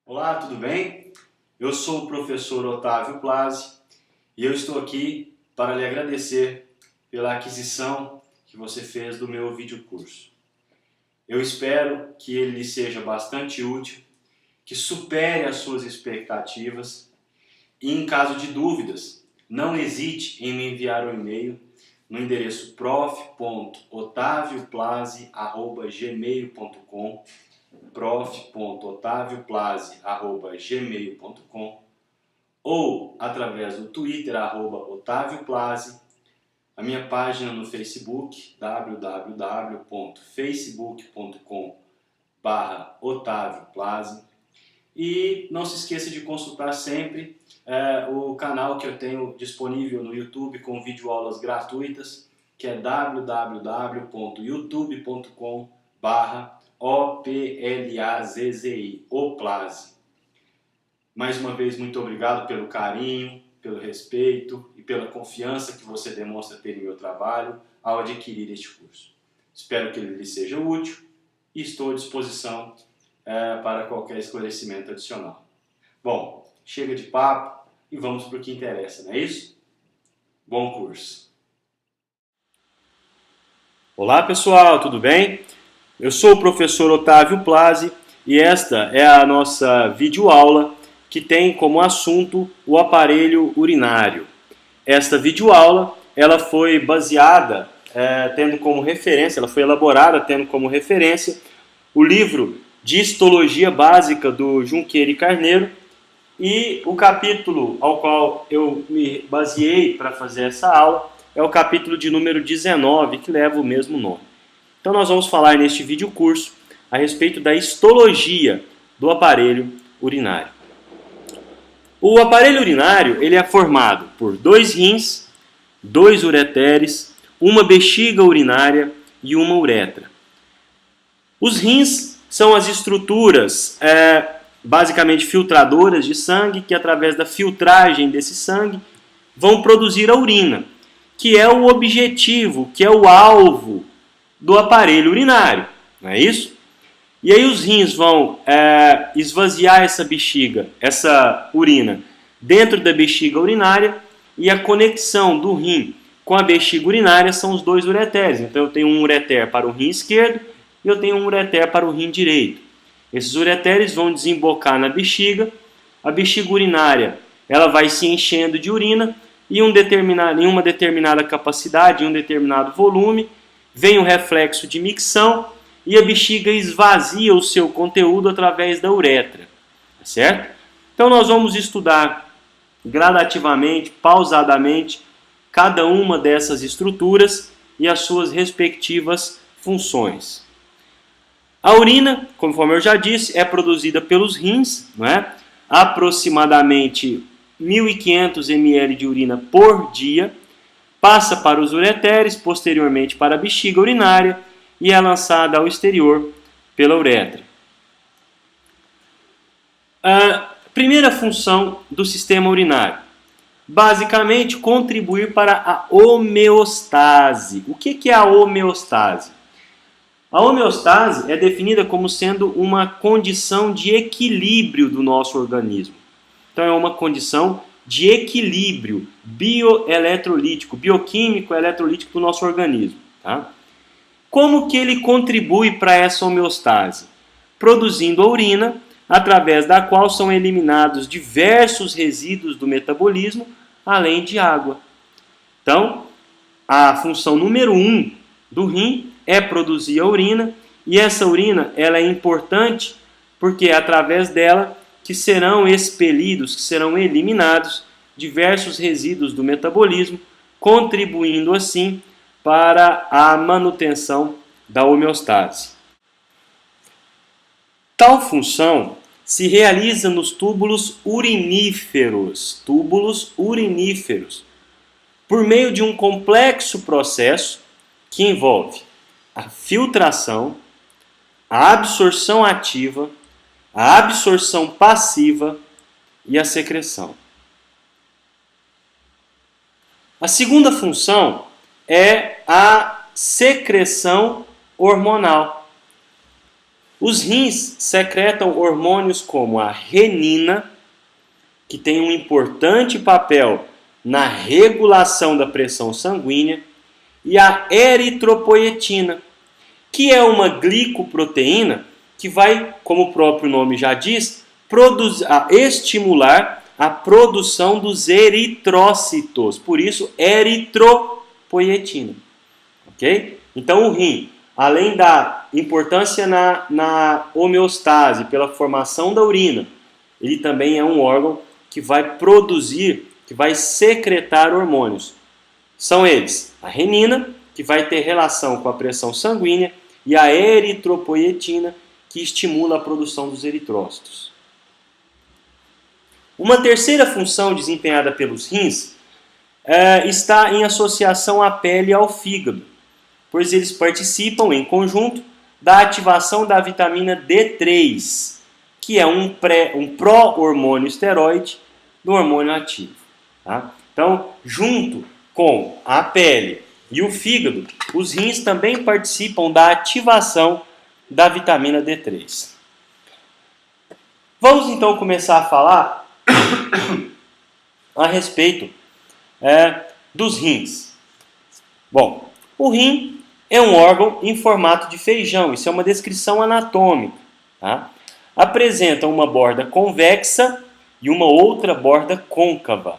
Olá, tudo bem? Eu sou o professor Otávio Plazzi e eu estou aqui para lhe agradecer pela aquisição que você fez do meu videocurso. Eu espero que ele lhe seja bastante útil, que supere as suas expectativas e, em caso de dúvidas, não hesite em me enviar um e-mail no endereço prof.otavioplazzi@gmail.com prof.otavioplazzi@gmail.com ou através do Twitter @otavioplazzi, a minha página no Facebook www.facebook.com/otavioplazzi e não se esqueça de consultar sempre o canal que eu tenho disponível no YouTube com videoaulas gratuitas, que é www.youtube.com/OPLAZZI, Oplazzi. Mais uma vez, muito obrigado pelo carinho, pelo respeito e pela confiança que você demonstra ter em meu trabalho ao adquirir este curso. Espero que ele lhe seja útil e estou à disposição para qualquer esclarecimento adicional. Bom, chega de papo e vamos para o que interessa, não é isso? Bom curso! Olá pessoal, tudo bem? Eu sou o professor Otávio Plazzi e esta é a nossa videoaula que tem como assunto o aparelho urinário. Esta videoaula ela foi baseada, tendo como referência, ela foi elaborada tendo como referência o livro de Histologia Básica do Junqueira e Carneiro, e o capítulo ao qual eu me baseei para fazer essa aula é o capítulo de número 19, que leva o mesmo nome. Então nós vamos falar neste vídeo curso a respeito da histologia do aparelho urinário. O aparelho urinário ele é formado por 2 rins, 2 ureteres, uma bexiga urinária e uma uretra. Os rins são as estruturas basicamente filtradoras de sangue que, através da filtragem desse sangue, vão produzir a urina, que é o objetivo, que é o alvo do aparelho urinário, não é isso? E aí os rins vão esvaziar essa bexiga, essa urina, dentro da bexiga urinária, e a conexão do rim com a bexiga urinária são os 2 ureteres. Então eu tenho um ureter para o rim esquerdo e eu tenho um ureter para o rim direito. Esses ureteres vão desembocar na bexiga, a bexiga urinária ela vai se enchendo de urina e em uma determinada capacidade, em um determinado volume, vem o reflexo de micção e a bexiga esvazia o seu conteúdo através da uretra, certo? Então nós vamos estudar gradativamente, pausadamente, cada uma dessas estruturas e as suas respectivas funções. A urina, conforme eu já disse, é produzida pelos rins, não é? Aproximadamente 1.500 ml de urina por dia, passa para os ureteres, posteriormente para a bexiga urinária e é lançada ao exterior pela uretra. A primeira função do sistema urinário, basicamente contribuir para a homeostase. O que é a homeostase? A homeostase é definida como sendo uma condição de equilíbrio do nosso organismo. Então é uma condição de equilíbrio bioeletrolítico, bioquímico eletrolítico do nosso organismo. Tá? Como que ele contribui para essa homeostase? Produzindo a urina, através da qual são eliminados diversos resíduos do metabolismo, além de água. Então, a função número 1 do rim é produzir a urina, e essa urina ela é importante porque é através dela que serão expelidos, que serão eliminados diversos resíduos do metabolismo, contribuindo assim para a manutenção da homeostase. Tal função se realiza nos túbulos uriníferos, por meio de um complexo processo que envolve a filtração, a absorção ativa, a absorção passiva e a secreção. A segunda função é a secreção hormonal. Os rins secretam hormônios como a renina, que tem um importante papel na regulação da pressão sanguínea, e a eritropoietina, que é uma glicoproteína que vai, como o próprio nome já diz, estimular a produção dos eritrócitos. Por isso, eritropoietina. Ok? Então, o rim, além da importância na homeostase, pela formação da urina, ele também é um órgão que vai produzir, que vai secretar hormônios. São eles a renina, que vai ter relação com a pressão sanguínea, e a eritropoietina, que estimula a produção dos eritrócitos. Uma terceira função desempenhada pelos rins está em associação à pele e ao fígado, pois eles participam em conjunto da ativação da vitamina D3, que é um pró-hormônio esteroide do hormônio ativo. Tá? Então, junto com a pele e o fígado, os rins também participam da ativação da vitamina D3. Vamos então começar a falar a respeito dos rins. Bom, o rim é um órgão em formato de feijão, isso é uma descrição anatômica. Tá? Apresenta uma borda convexa e uma outra borda côncava.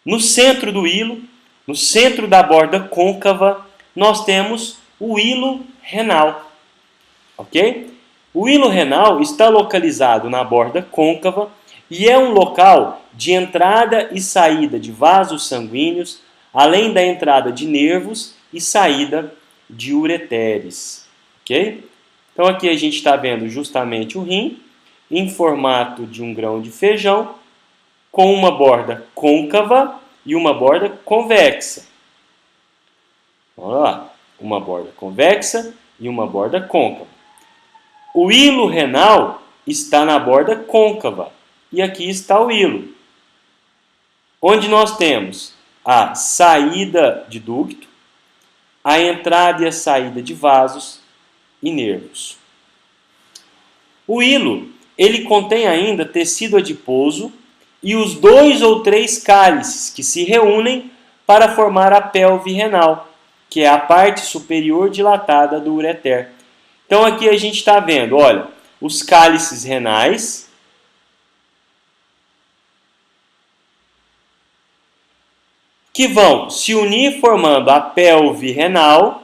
No centro do hilo, no centro da borda côncava, nós temos o hilo renal. Ok? O hilo renal está localizado na borda côncava e é um local de entrada e saída de vasos sanguíneos, além da entrada de nervos e saída de ureteres. Ok? Então aqui a gente está vendo justamente o rim em formato de um grão de feijão, com uma borda côncava e uma borda convexa. Vamos lá. Uma borda convexa e uma borda côncava. O hilo renal está na borda côncava e aqui está o hilo, onde nós temos a saída de ducto, a entrada e a saída de vasos e nervos. O hilo, ele contém ainda tecido adiposo e os 2 ou 3 cálices que se reúnem para formar a pelve renal, que é a parte superior dilatada do ureter. Então aqui a gente está vendo, olha, os cálices renais, que vão se unir formando a pelve renal,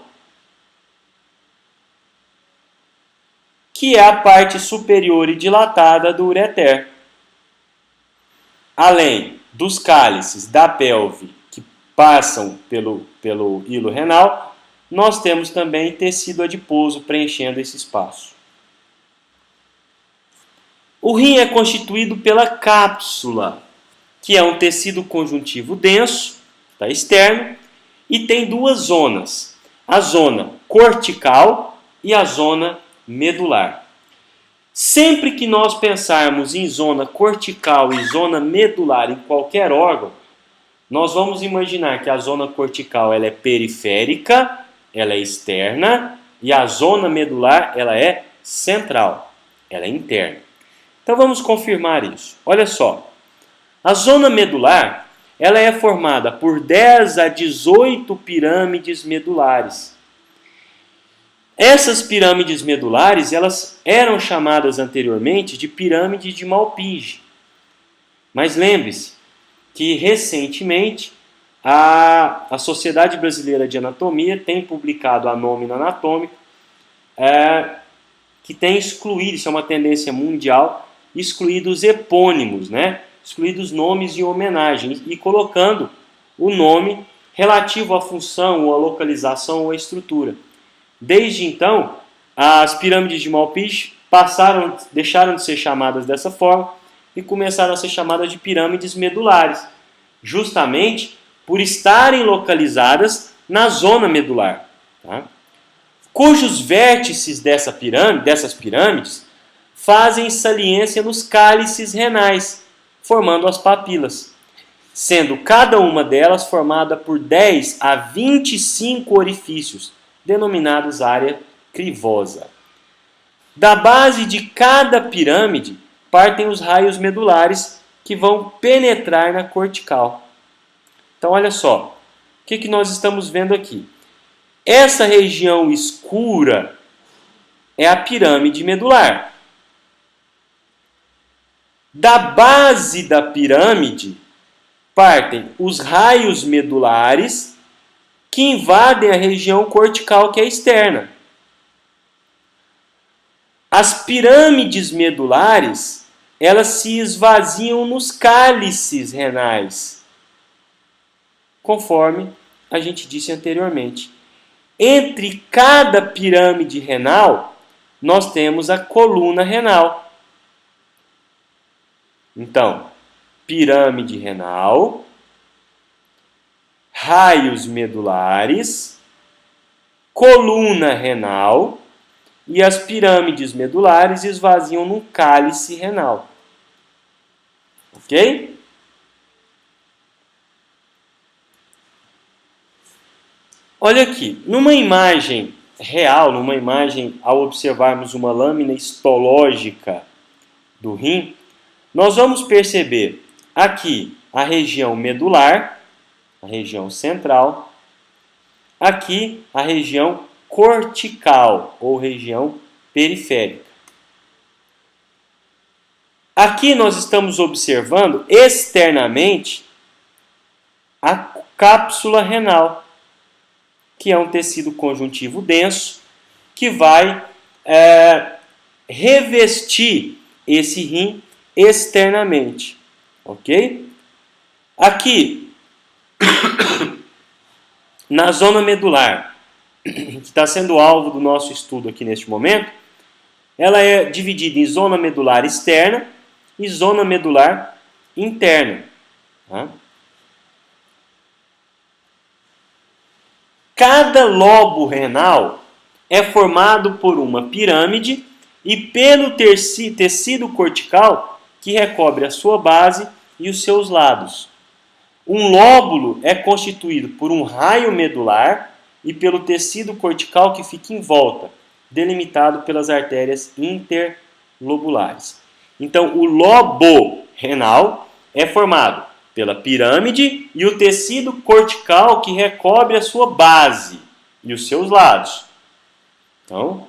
que é a parte superior e dilatada do ureter. Além dos cálices da pelve que passam pelo hilo renal, nós temos também tecido adiposo preenchendo esse espaço. O rim é constituído pela cápsula, que é um tecido conjuntivo denso, tá, externo, e tem 2 zonas, a zona cortical e a zona medular. Sempre que nós pensarmos em zona cortical e zona medular em qualquer órgão, nós vamos imaginar que a zona cortical ela é periférica, ela é externa, e a zona medular ela é central, ela é interna. Então vamos confirmar isso. Olha só, a zona medular ela é formada por 10 a 18 pirâmides medulares. Essas pirâmides medulares elas eram chamadas anteriormente de pirâmide de Malpighi. Mas lembre-se que recentemente a Sociedade Brasileira de Anatomia tem publicado a Nómina Anatômica, que tem excluído, isso é uma tendência mundial, excluído os epônimos, né? Excluído os nomes em homenagem e colocando o nome relativo à função, ou à localização, ou à estrutura. Desde então, as pirâmides de Malpighi deixaram de ser chamadas dessa forma e começaram a ser chamadas de pirâmides medulares, justamente por estarem localizadas na zona medular, tá? Cujos vértices dessas pirâmides fazem saliência nos cálices renais, formando as papilas, sendo cada uma delas formada por 10 a 25 orifícios, denominados área crivosa. Da base de cada pirâmide partem os raios medulares que vão penetrar na cortical. Então, olha só, o que nós estamos vendo aqui? Essa região escura é a pirâmide medular. Da base da pirâmide partem os raios medulares que invadem a região cortical, que é externa. As pirâmides medulares, elas se esvaziam nos cálices renais, conforme a gente disse anteriormente. Entre cada pirâmide renal, nós temos a coluna renal. Então, pirâmide renal, raios medulares, coluna renal e as pirâmides medulares esvaziam num cálice renal. Ok? Olha aqui, numa imagem real, numa imagem ao observarmos uma lâmina histológica do rim, nós vamos perceber aqui a região medular, a região central, aqui a região cortical ou região periférica. Aqui nós estamos observando externamente a cápsula renal, que é um tecido conjuntivo denso que vai revestir esse rim externamente, ok? Aqui, na zona medular, que está sendo alvo do nosso estudo aqui neste momento, ela é dividida em zona medular externa e zona medular interna. Tá? Cada lobo renal é formado por uma pirâmide e pelo tecido cortical que recobre a sua base e os seus lados. Um lóbulo é constituído por um raio medular e pelo tecido cortical que fica em volta, delimitado pelas artérias interlobulares. Então, o lobo renal é formado pela pirâmide e o tecido cortical que recobre a sua base e os seus lados. Então,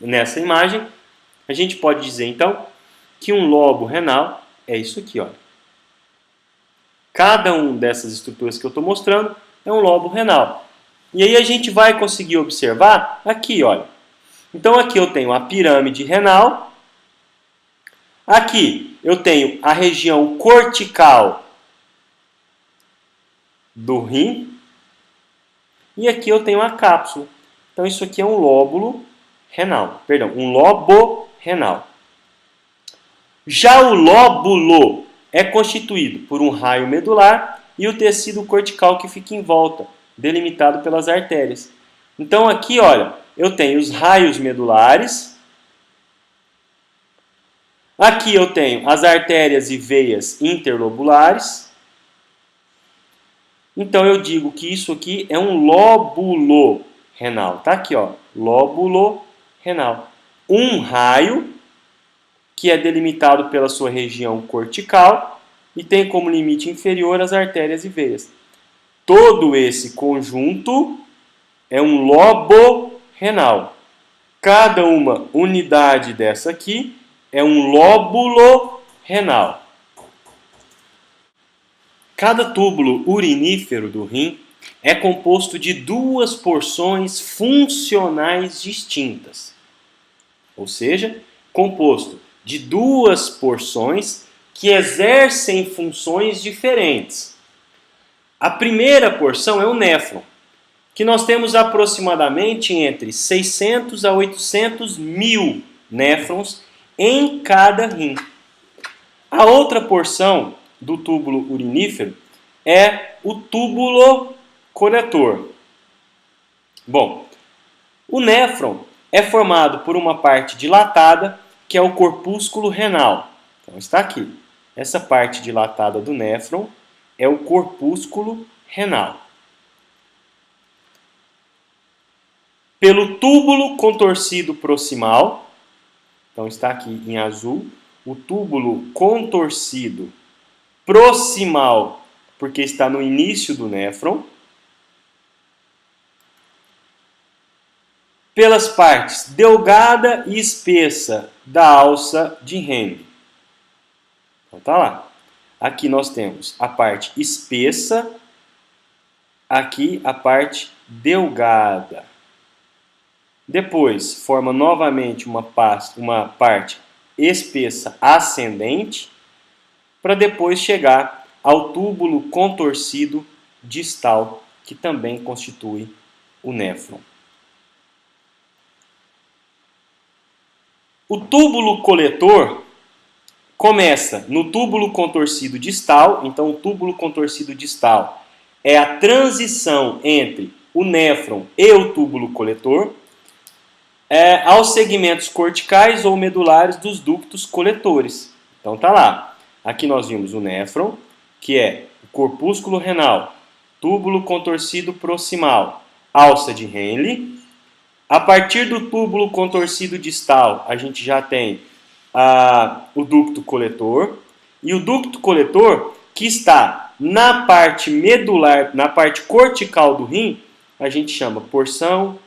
nessa imagem, a gente pode dizer, então, que um lobo renal é isso aqui, olha. Cada uma dessas estruturas que eu estou mostrando é um lobo renal. E aí a gente vai conseguir observar aqui, olha. Então aqui eu tenho a pirâmide renal. Aqui eu tenho a região cortical do rim. E aqui eu tenho a cápsula. Então isso aqui é um lóbulo renal. Perdão, um lobo renal. Já o lóbulo é constituído por um raio medular e o tecido cortical que fica em volta, delimitado pelas artérias. Então aqui, olha, eu tenho os raios medulares. Aqui eu tenho as artérias e veias interlobulares. Então eu digo que isso aqui é um lóbulo renal. Tá aqui, ó, lóbulo renal. Um raio que é delimitado pela sua região cortical e tem como limite inferior as artérias e veias. Todo esse conjunto é um lobo renal. Cada uma unidade dessa aqui é um lóbulo renal. Cada túbulo urinífero do rim é composto de duas porções funcionais distintas. Ou seja, composto de duas porções que exercem funções diferentes. A primeira porção é o néfron, que nós temos aproximadamente entre 600 a 800 mil néfrons em cada rim. A outra porção do túbulo urinífero é o túbulo coletor. Bom, o néfron é formado por uma parte dilatada, que é o corpúsculo renal. Então está aqui. Essa parte dilatada do néfron é o corpúsculo renal. pelo túbulo contorcido proximal, então está aqui em azul, o túbulo contorcido proximal, porque está no início do néfron, pelas partes delgada e espessa da alça de Henle. Então tá lá. Aqui nós temos a parte espessa, aqui a parte delgada. Depois forma novamente uma parte espessa ascendente, para depois chegar ao túbulo contorcido distal, que também constitui o néfron. O túbulo coletor começa no túbulo contorcido distal, então o túbulo contorcido distal é a transição entre o néfron e o túbulo coletor, aos segmentos corticais ou medulares dos ductos coletores. Então tá lá. Aqui nós vimos o néfron, que é o corpúsculo renal, túbulo contorcido proximal, alça de Henle. A partir do túbulo contorcido distal, a gente já tem o ducto coletor. E o ducto coletor, que está na parte medular, na parte cortical do rim, a gente chama porção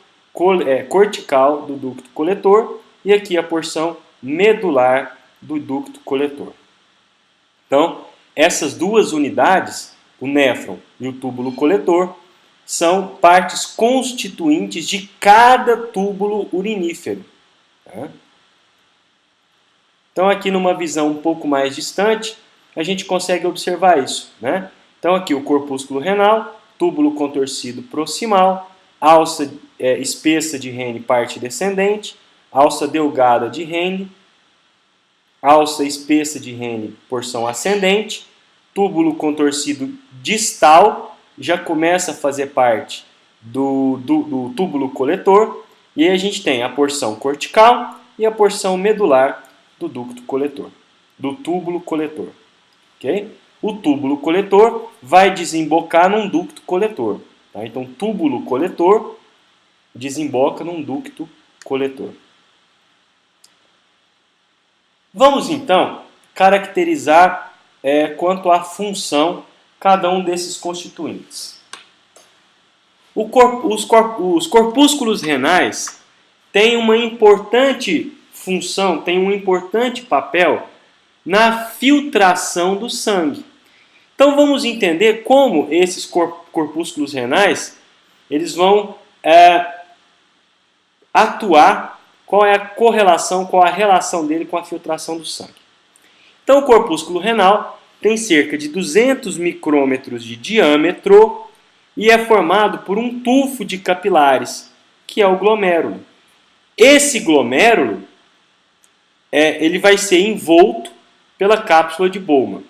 cortical do ducto coletor, e aqui a porção medular do ducto coletor. Então, essas duas unidades, o néfron e o túbulo coletor, são partes constituintes de cada túbulo urinífero. Tá? Então, aqui numa visão um pouco mais distante, a gente consegue observar isso. Né? Então, aqui o corpúsculo renal, túbulo contorcido proximal, alça espessa de Henle, parte descendente, alça delgada de Henle, alça espessa de Henle, porção ascendente, túbulo contorcido distal, já começa a fazer parte do túbulo coletor, e aí a gente tem a porção cortical e a porção medular do ducto coletor, do túbulo coletor. Okay? O túbulo coletor vai desembocar num ducto coletor. Tá? Então, túbulo coletor desemboca num ducto coletor. Vamos então caracterizar quanto à função cada um desses constituintes. Os corpúsculos renais têm uma importante função, têm um importante papel na filtração do sangue. Então vamos entender como esses corpúsculos renais eles vão atuar, qual é a correlação, qual a relação dele com a filtração do sangue. Então o corpúsculo renal tem cerca de 200 micrômetros de diâmetro e é formado por um tufo de capilares, que é o glomérulo. Esse glomérulo ele vai ser envolto pela cápsula de Bowman.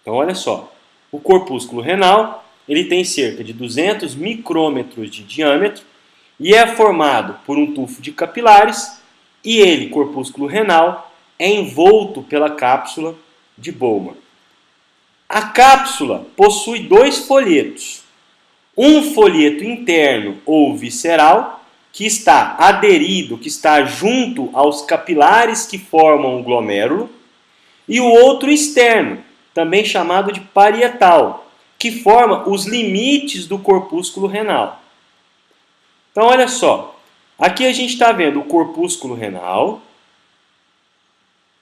Então olha só, o corpúsculo renal ele tem cerca de 200 micrômetros de diâmetro e é formado por um tufo de capilares e ele, corpúsculo renal, é envolto pela cápsula de Bowman. A cápsula possui dois folhetos. Um folheto interno ou visceral, que está aderido, que está junto aos capilares que formam o glomérulo, e o outro externo, também chamado de parietal, que forma os limites do corpúsculo renal. Então, olha só, aqui a gente está vendo o corpúsculo renal,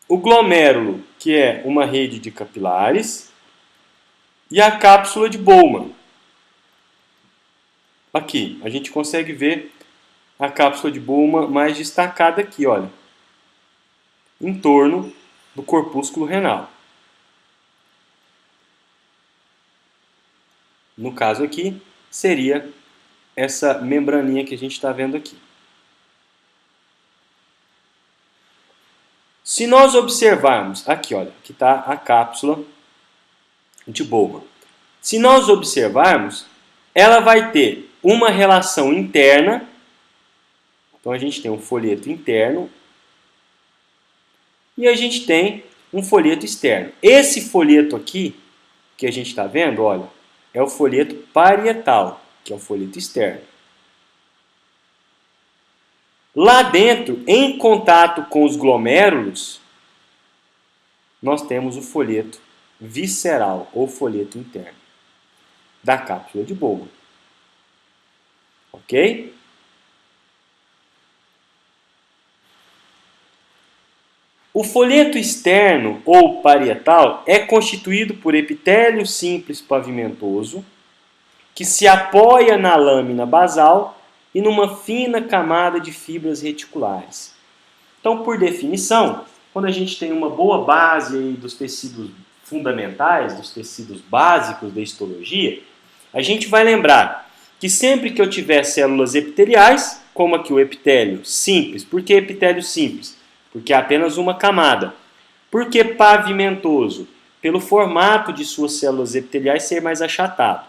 o glomérulo, que é uma rede de capilares, e a cápsula de Bowman. Aqui, a gente consegue ver a cápsula de Bowman mais destacada aqui, olha, em torno do corpúsculo renal. No caso aqui, seria essa membraninha que a gente está vendo aqui. Se nós observarmos, aqui olha, aqui está a cápsula de Bowman. Se nós observarmos, ela vai ter uma relação interna, então a gente tem um folheto interno, e a gente tem um folheto externo. Esse folheto aqui, que a gente está vendo, olha, é o folheto parietal, que é o folheto externo. Lá dentro, em contato com os glomérulos, nós temos o folheto visceral ou folheto interno da cápsula de Bowman. Ok? O folheto externo ou parietal é constituído por epitélio simples pavimentoso, que se apoia na lâmina basal e numa fina camada de fibras reticulares. Então, por definição, quando a gente tem uma boa base aí dos tecidos fundamentais, dos tecidos básicos da histologia, a gente vai lembrar que sempre que eu tiver células epiteliais, como aqui o epitélio simples, por que epitélio simples? Porque é apenas uma camada. Por que pavimentoso? Pelo formato de suas células epiteliais ser mais achatado.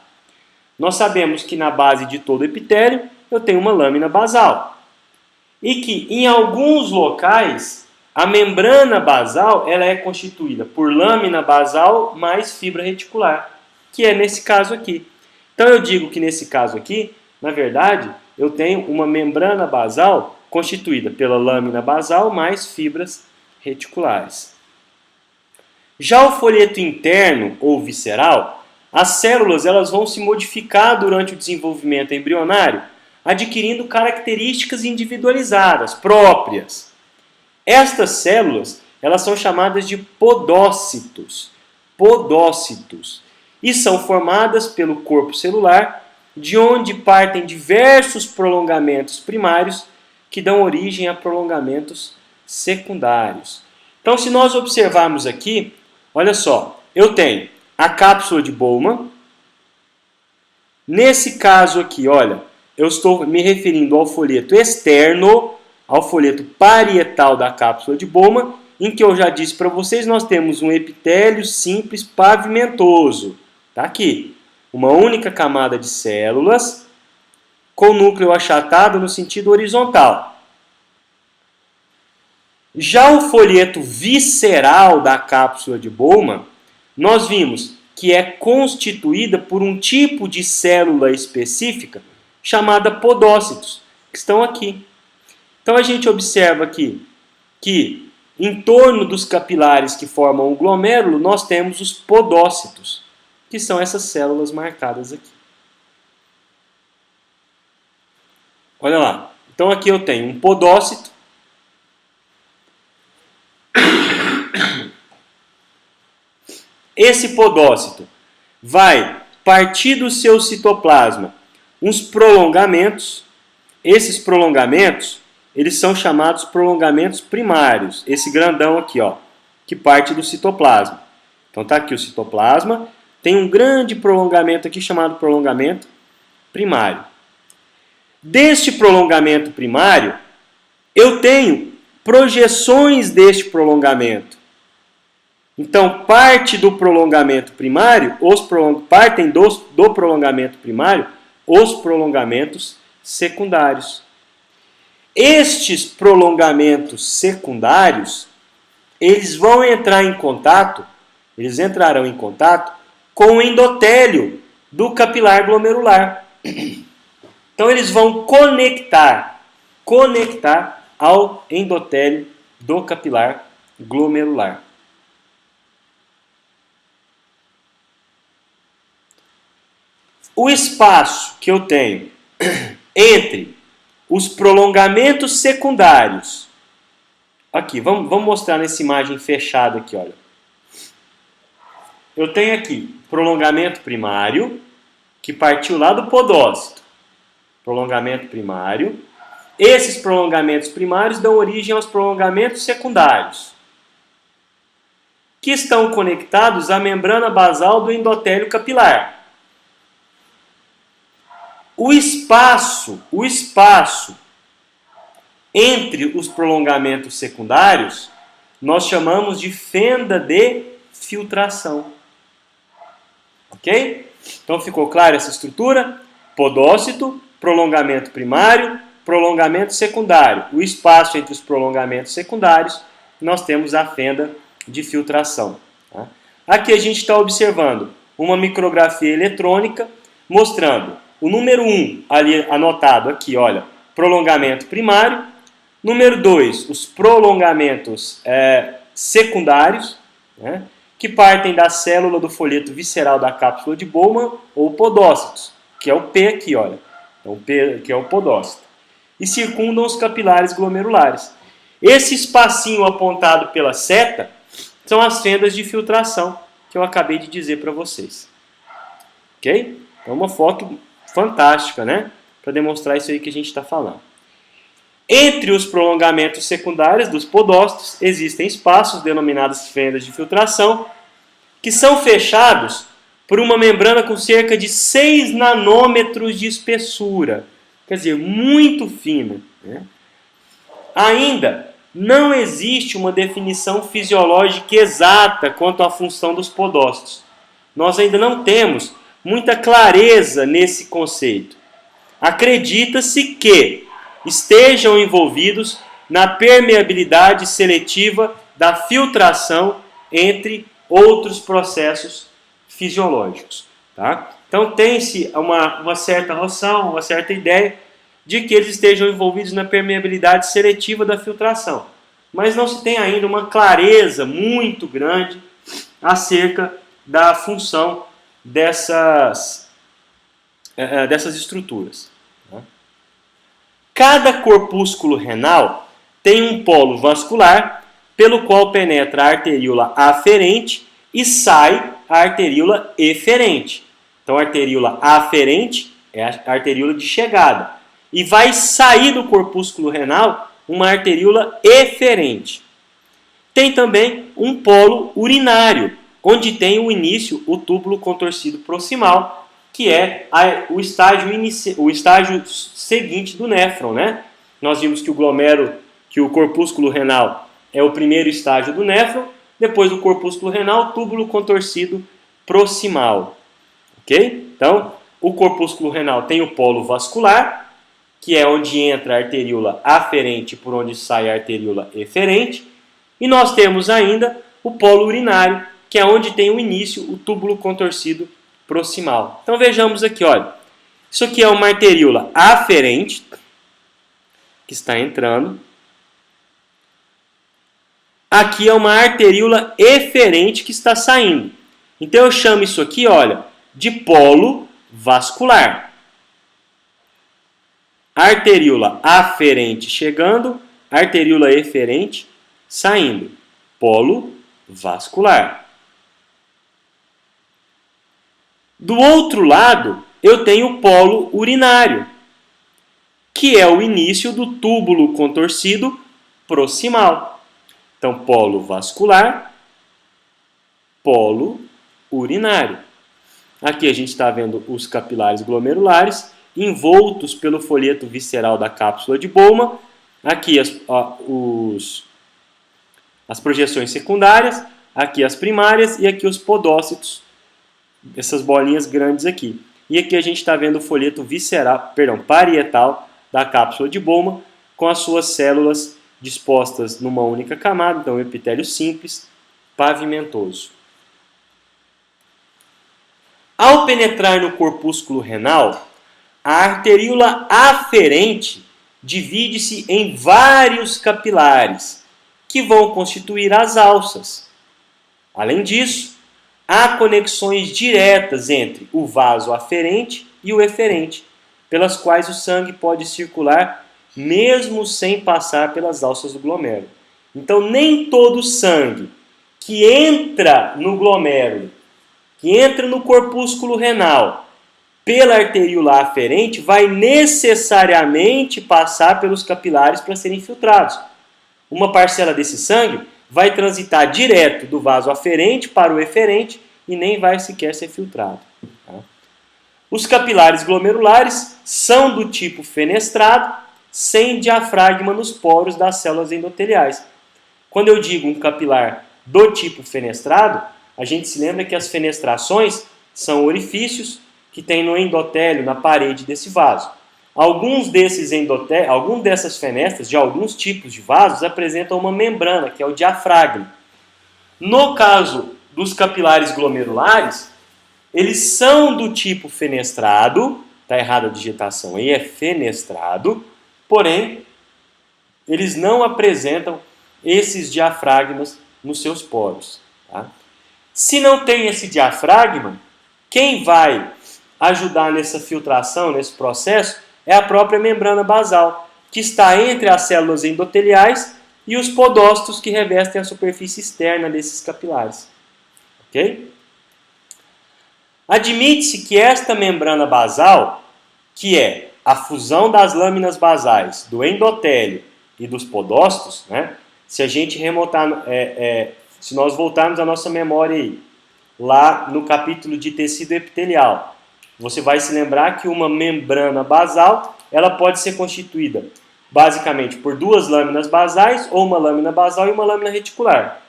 Nós sabemos que na base de todo epitélio eu tenho uma lâmina basal. E que em alguns locais a membrana basal ela é constituída por lâmina basal mais fibra reticular, que é nesse caso aqui. Então eu digo que nesse caso aqui, na verdade, eu tenho uma membrana basal constituída pela lâmina basal mais fibras reticulares. Já o folheto interno ou visceral, as células elas vão se modificar durante o desenvolvimento embrionário, adquirindo características individualizadas, próprias. Estas células elas são chamadas de podócitos. Podócitos. E são formadas pelo corpo celular, de onde partem diversos prolongamentos primários que dão origem a prolongamentos secundários. Então, se nós observarmos aqui, olha só, eu tenho a cápsula de Bowman. Nesse caso aqui, olha, eu estou me referindo ao folheto externo, ao folheto parietal da cápsula de Bowman, em que eu já disse para vocês, nós temos um epitélio simples pavimentoso. Está aqui, uma única camada de células com núcleo achatado no sentido horizontal. Já o folheto visceral da cápsula de Bowman, nós vimos que é constituída por um tipo de célula específica chamada podócitos, que estão aqui. Então a gente observa aqui que em torno dos capilares que formam o glomérulo, nós temos os podócitos, que são essas células marcadas aqui. Olha lá. Então aqui eu tenho um podócito. Esse podócito vai partir do seu citoplasma uns prolongamentos. Esses prolongamentos, eles são chamados prolongamentos primários. Esse grandão aqui, ó, que parte do citoplasma. Então tá aqui o citoplasma, tem um grande prolongamento aqui chamado prolongamento primário. Deste prolongamento primário, eu tenho projeções deste prolongamento. Então, parte do prolongamento primário, partem do prolongamento primário os prolongamentos secundários. Estes prolongamentos secundários, eles vão entrar em contato, eles entrarão em contato com o endotélio do capilar glomerular. Então eles vão conectar ao endotélio do capilar glomerular. O espaço que eu tenho entre os prolongamentos secundários, aqui, vamos mostrar nessa imagem fechada aqui, olha. Eu tenho aqui prolongamento primário, que partiu lá do podócito. Prolongamento primário. Esses prolongamentos primários dão origem aos prolongamentos secundários, que estão conectados à membrana basal do endotélio capilar. O espaço entre os prolongamentos secundários nós chamamos de fenda de filtração. Ok? Então ficou clara essa estrutura? Podócito, prolongamento primário, prolongamento secundário. O espaço entre os prolongamentos secundários, nós temos a fenda de filtração. Tá? Aqui a gente está observando uma micrografia eletrônica mostrando o número 1 ali anotado aqui, olha, prolongamento primário, Número 2, os prolongamentos secundários, né, que partem da célula do folheto visceral da cápsula de Bowman ou podócitos, que é o P aqui, olha. Então, P, que é o podócito. E circundam os capilares glomerulares. Esse espacinho apontado pela seta são as fendas de filtração que eu acabei de dizer para vocês. Ok? É uma foto fantástica, né? Para demonstrar isso aí que a gente está falando. Entre os prolongamentos secundários dos podócitos existem espaços denominados fendas de filtração que são fechados por uma membrana com cerca de 6 nanômetros de espessura. Quer dizer, muito fina, né? Ainda não existe uma definição fisiológica exata quanto à função dos podócitos. Nós ainda não temos muita clareza nesse conceito. Acredita-se que estejam envolvidos na permeabilidade seletiva da filtração, entre outros processos fisiológicos. Tá? Então tem-se uma certa noção, uma certa ideia de que eles estejam envolvidos na permeabilidade seletiva da filtração. Mas não se tem ainda uma clareza muito grande acerca da função dessas estruturas. Cada corpúsculo renal tem um polo vascular pelo qual penetra a arteríola aferente e sai a arteríola eferente. Então, a arteríola aferente é a arteríola de chegada. E vai sair do corpúsculo renal uma arteríola eferente. Tem também um polo urinário, onde tem o início o túbulo contorcido proximal, que é o estágio seguinte do néfron, né? Nós vimos que o glomérulo, que o corpúsculo renal é o primeiro estágio do néfron, depois do corpúsculo renal, túbulo contorcido proximal. Ok? Então, o corpúsculo renal tem o polo vascular, que é onde entra a arteríola aferente por onde sai a arteríola eferente, e nós temos ainda o polo urinário, que é onde tem o início o túbulo contorcido proximal. Então vejamos aqui, olha. Isso aqui é uma arteríola aferente, que está entrando. Aqui é uma arteríola eferente que está saindo. Então eu chamo isso aqui, olha, de polo vascular. Arteríola aferente chegando, arteríola eferente saindo. Polo vascular. Do outro lado, eu tenho o polo urinário, que é o início do túbulo contorcido proximal. Então, polo vascular, polo urinário. Aqui a gente está vendo os capilares glomerulares envoltos pelo folheto visceral da cápsula de Bowman. Aqui as projeções secundárias, aqui as primárias e aqui os podócitos, essas bolinhas grandes aqui. E aqui a gente está vendo o folheto parietal da cápsula de Bowman com as suas células dispostas numa única camada, então epitélio simples, pavimentoso. Ao penetrar no corpúsculo renal, a arteríola aferente divide-se em vários capilares, que vão constituir as alças. Além disso, há conexões diretas entre o vaso aferente e o eferente, pelas quais o sangue pode circular mesmo sem passar pelas alças do glomérulo. Então, nem todo o sangue que entra no glomérulo, que entra no corpúsculo renal, pela arteríola aferente, vai necessariamente passar pelos capilares para serem filtrados. Uma parcela desse sangue vai transitar direto do vaso aferente para o eferente e nem vai sequer ser filtrado. Os capilares glomerulares são do tipo fenestrado, sem diafragma nos poros das células endoteliais. Quando eu digo um capilar do tipo fenestrado, a gente se lembra que as fenestrações são orifícios que tem no endotélio, na parede desse vaso. Algumas dessas fenestras, de alguns tipos de vasos, apresentam uma membrana, que é o diafragma. No caso dos capilares glomerulares, eles são do tipo fenestrado, está errada a digitação aí, é fenestrado, porém, eles não apresentam esses diafragmas nos seus poros. Tá? Se não tem esse diafragma, quem vai ajudar nessa filtração, nesse processo, é a própria membrana basal, que está entre as células endoteliais e os podócitos que revestem a superfície externa desses capilares. Ok? Admite-se que esta membrana basal, que é a fusão das lâminas basais do endotélio e dos podócitos, né? Se a gente remontar, se nós voltarmos a nossa memória aí, lá no capítulo de tecido epitelial, você vai se lembrar que uma membrana basal, ela pode ser constituída basicamente por duas lâminas basais, ou uma lâmina basal e uma lâmina reticular.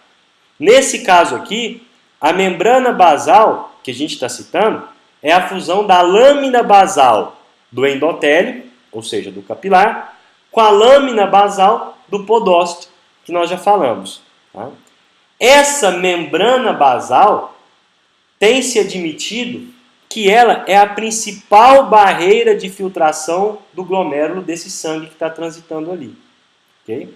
Nesse caso aqui, a membrana basal, que a gente está citando, é a fusão da lâmina basal do endotélio, ou seja, do capilar, com a lâmina basal do podócito, que nós já falamos. Tá? Essa membrana basal tem se admitido que ela é a principal barreira de filtração do glomérulo desse sangue que está transitando ali. Okay?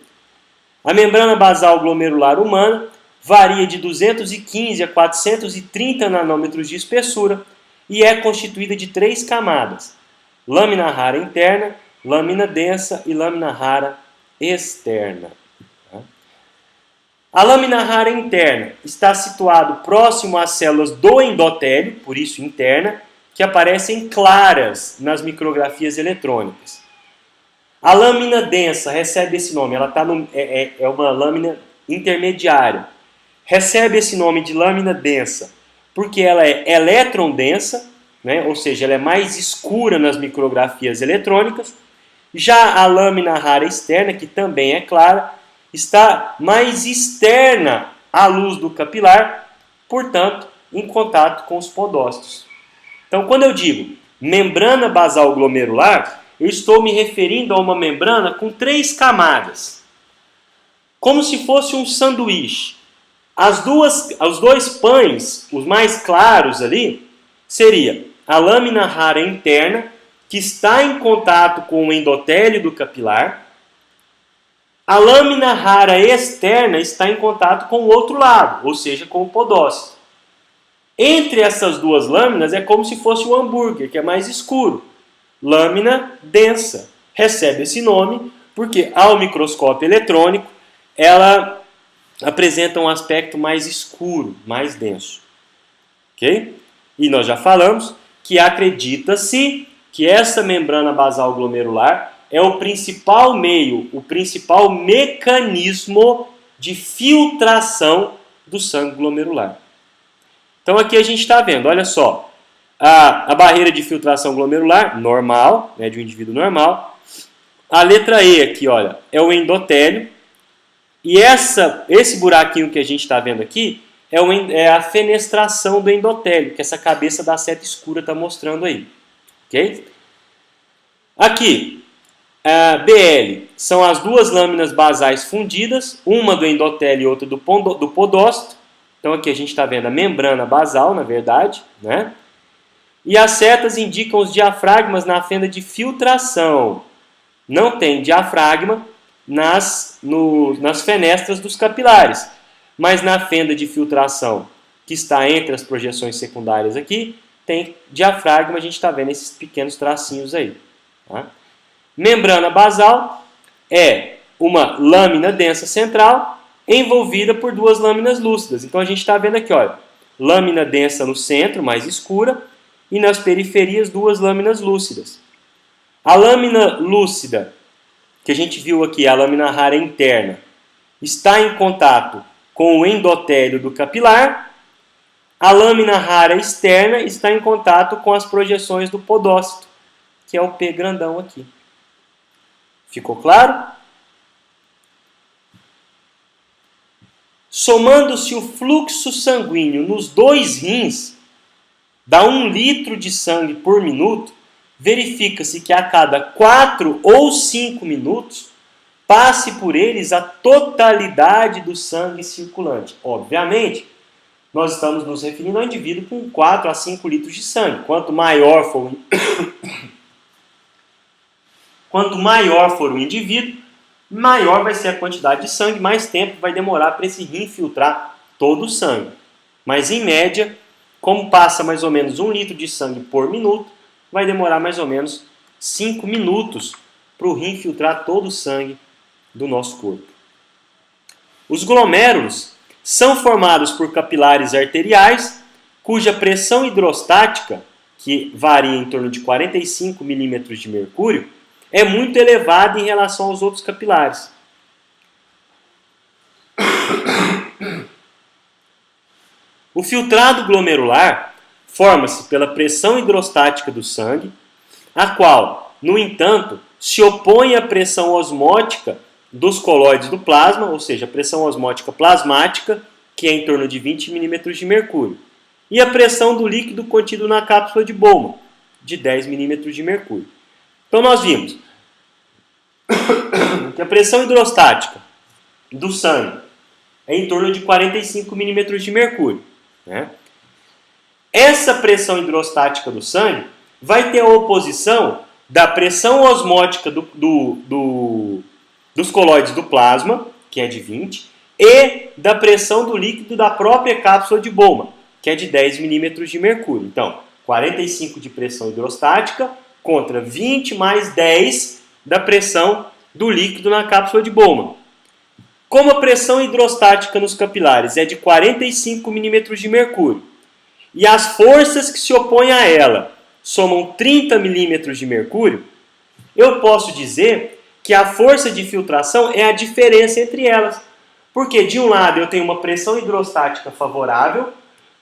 A membrana basal glomerular humana varia de 215 a 430 nanômetros de espessura e é constituída de 3 camadas: lâmina rara interna, lâmina densa e lâmina rara externa. A lâmina rara interna está situado próximo às células do endotélio, por isso interna, que aparecem claras nas micrografias eletrônicas. A lâmina densa recebe esse nome, ela é uma lâmina intermediária. Recebe esse nome de lâmina densa porque ela é elétron densa, né? Ou seja, ela é mais escura nas micrografias eletrônicas. Já a lâmina rara externa, que também é clara, está mais externa à luz do capilar, portanto, em contato com os podócitos. Então, quando eu digo membrana basal glomerular, eu estou me referindo a uma membrana com 3 camadas, como se fosse um sanduíche. Os dois pães, os mais claros ali, seria a lâmina rara interna, que está em contato com o endotélio do capilar. A lâmina rara externa está em contato com o outro lado, ou seja, com o podócito. Entre essas duas lâminas é como se fosse um hambúrguer, que é mais escuro. Lâmina densa. Recebe esse nome porque, ao microscópio eletrônico, ela apresenta um aspecto mais escuro, mais denso. Ok? E nós já falamos que acredita-se que essa membrana basal glomerular é o principal meio, o principal mecanismo de filtração do sangue glomerular. Então aqui a gente está vendo, olha só, a barreira de filtração glomerular normal, né, de um indivíduo normal. A letra E aqui, olha, é o endotélio. E esse buraquinho que a gente está vendo aqui é a fenestração do endotélio, que essa cabeça da seta escura está mostrando aí. Ok? Aqui, a BL são as duas lâminas basais fundidas, uma do endotélio e outra do podócito. Então aqui a gente está vendo a membrana basal, na verdade, né? E as setas indicam os diafragmas na fenda de filtração. Não tem diafragma nas fenestras dos capilares, mas na fenda de filtração, que está entre as projeções secundárias aqui, tem diafragma, a gente está vendo esses pequenos tracinhos aí. Tá? Membrana basal é uma lâmina densa central envolvida por duas lâminas lúcidas. Então a gente está vendo aqui, olha, lâmina densa no centro, mais escura, e nas periferias duas lâminas lúcidas. A lâmina lúcida, que a gente viu aqui, a lâmina rara interna, está em contato com o endotélio do capilar. A lâmina rara externa está em contato com as projeções do podócito, que é o P grandão aqui. Ficou claro? Somando-se o fluxo sanguíneo nos 2 rins, dá 1 litro de sangue por minuto, verifica-se que a cada 4 ou 5 minutos passe por eles a totalidade do sangue circulante. Obviamente, nós estamos nos referindo ao indivíduo com 4 a 5 litros de sangue. Quanto maior for o indivíduo, maior vai ser a quantidade de sangue, mais tempo vai demorar para esse rim filtrar todo o sangue. Mas em média, como passa mais ou menos 1 litro de sangue por minuto, vai demorar mais ou menos 5 minutos para o rim filtrar todo o sangue do nosso corpo. Os glomérulos são formados por capilares arteriais, cuja pressão hidrostática, que varia em torno de 45 milímetros de mercúrio, é muito elevada em relação aos outros capilares. O filtrado glomerular forma-se pela pressão hidrostática do sangue, a qual, no entanto, se opõe à pressão osmótica dos colóides do plasma, ou seja, a pressão osmótica plasmática, que é em torno de 20 milímetros de mercúrio, e a pressão do líquido contido na cápsula de Bowman, de 10 milímetros de mercúrio. Então nós vimos que a pressão hidrostática do sangue é em torno de 45 milímetros de mercúrio, né? Essa pressão hidrostática do sangue vai ter a oposição da pressão osmótica dos colóides do plasma, que é de 20, e da pressão do líquido da própria cápsula de Bowman, que é de 10 milímetros de mercúrio. Então, 45 de pressão hidrostática contra 20 mais 10 da pressão do líquido na cápsula de Bowman. Como a pressão hidrostática nos capilares é de 45 milímetros de mercúrio e as forças que se opõem a ela somam 30 milímetros de mercúrio, eu posso dizer que a força de filtração é a diferença entre elas. Porque de um lado eu tenho uma pressão hidrostática favorável,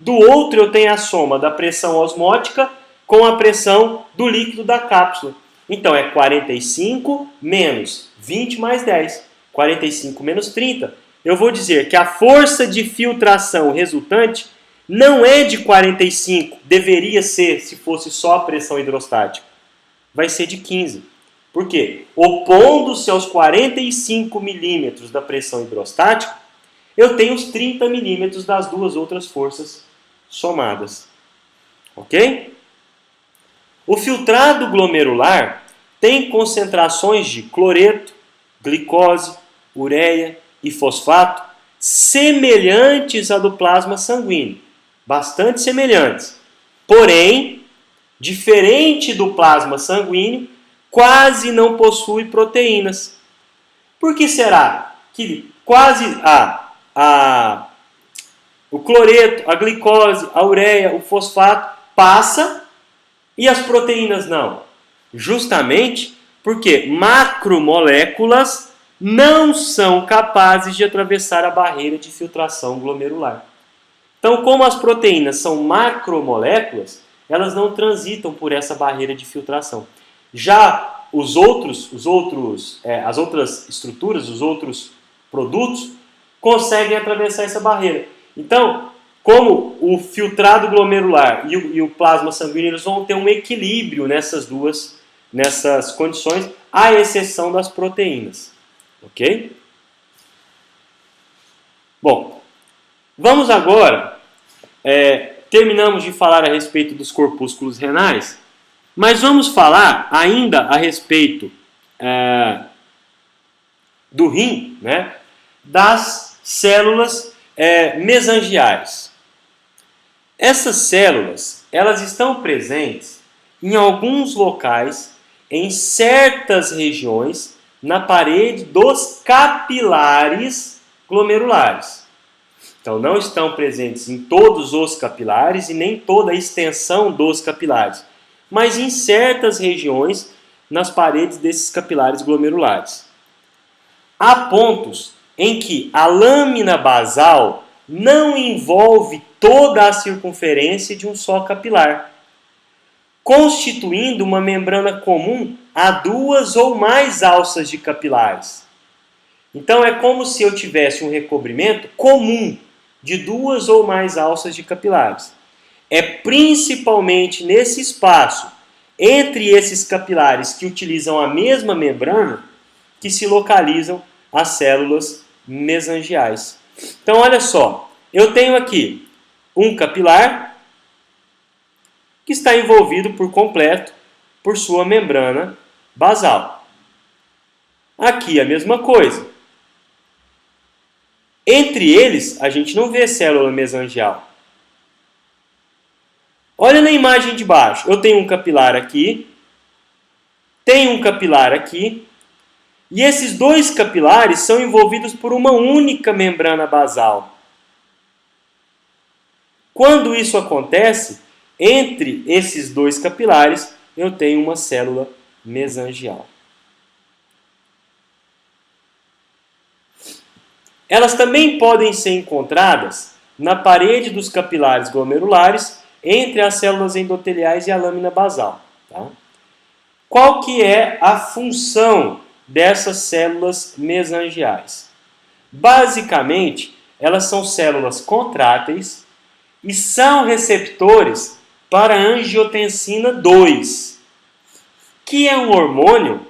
do outro eu tenho a soma da pressão osmótica com a pressão do líquido da cápsula. Então é 45 menos 20 mais 10. 45 menos 30. Eu vou dizer que a força de filtração resultante não é de 45, deveria ser se fosse só a pressão hidrostática. Vai ser de 15. Por quê? Opondo-se aos 45 milímetros da pressão hidrostática, eu tenho os 30 milímetros das duas outras forças somadas. Ok? O filtrado glomerular tem concentrações de cloreto, glicose, ureia e fosfato semelhantes à do plasma sanguíneo. Bastante semelhantes. Porém, diferente do plasma sanguíneo, quase não possui proteínas. Por que será que quase o cloreto, a glicose, a ureia, o fosfato passa e as proteínas não? Justamente porque macromoléculas não são capazes de atravessar a barreira de filtração glomerular. Então, como as proteínas são macromoléculas, elas não transitam por essa barreira de filtração. Já as outras estruturas, os outros produtos, conseguem atravessar essa barreira. Então, como o filtrado glomerular e o plasma sanguíneo, eles vão ter um equilíbrio nessas condições, à exceção das proteínas. Ok? Bom, vamos agora, terminamos de falar a respeito dos corpúsculos renais, mas vamos falar ainda a respeito do rim, né, das células mesangiais. Essas células, elas estão presentes em alguns locais, em certas regiões, na parede dos capilares glomerulares. Então, não estão presentes em todos os capilares e nem toda a extensão dos capilares, mas em certas regiões nas paredes desses capilares glomerulares. Há pontos em que a lâmina basal não envolve toda a circunferência de um só capilar, constituindo uma membrana comum a duas ou mais alças de capilares. Então é como se eu tivesse um recobrimento comum de duas ou mais alças de capilares. É principalmente nesse espaço entre esses capilares que utilizam a mesma membrana que se localizam as células mesangiais. Então olha só, eu tenho aqui um capilar que está envolvido por completo por sua membrana basal. Aqui a mesma coisa. Entre eles, a gente não vê célula mesangial. Olha na imagem de baixo. Eu tenho um capilar aqui, tenho um capilar aqui, e esses dois capilares são envolvidos por uma única membrana basal. Quando isso acontece, entre esses dois capilares, eu tenho uma célula mesangial. Elas também podem ser encontradas na parede dos capilares glomerulares entre as células endoteliais e a lâmina basal. Tá? Qual que é a função dessas células mesangiais? Basicamente, elas são células contráteis e são receptores para angiotensina 2, que é um hormônio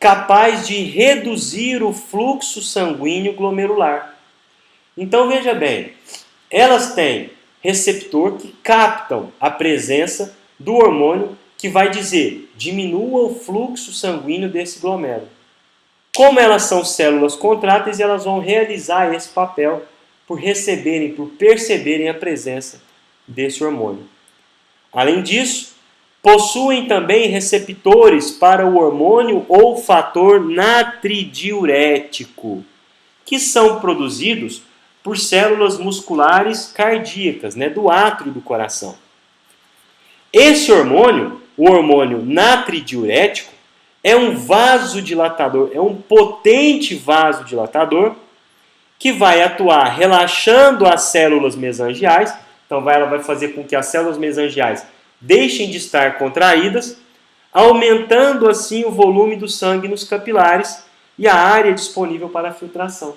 capaz de reduzir o fluxo sanguíneo glomerular. Então veja bem, elas têm receptor que captam a presença do hormônio que vai dizer diminua o fluxo sanguíneo desse glomérulo. Como elas são células contráteis, elas vão realizar esse papel por receberem, por perceberem a presença desse hormônio. Além disso, possuem também receptores para o hormônio ou fator natridiurético, que são produzidos por células musculares cardíacas, do átrio do coração. Esse hormônio, o hormônio natridiurético, é um vasodilatador, é um potente vasodilatador que vai atuar relaxando as células mesangiais. Então ela vai fazer com que as células mesangiais deixem de estar contraídas, aumentando assim o volume do sangue nos capilares e a área disponível para a filtração.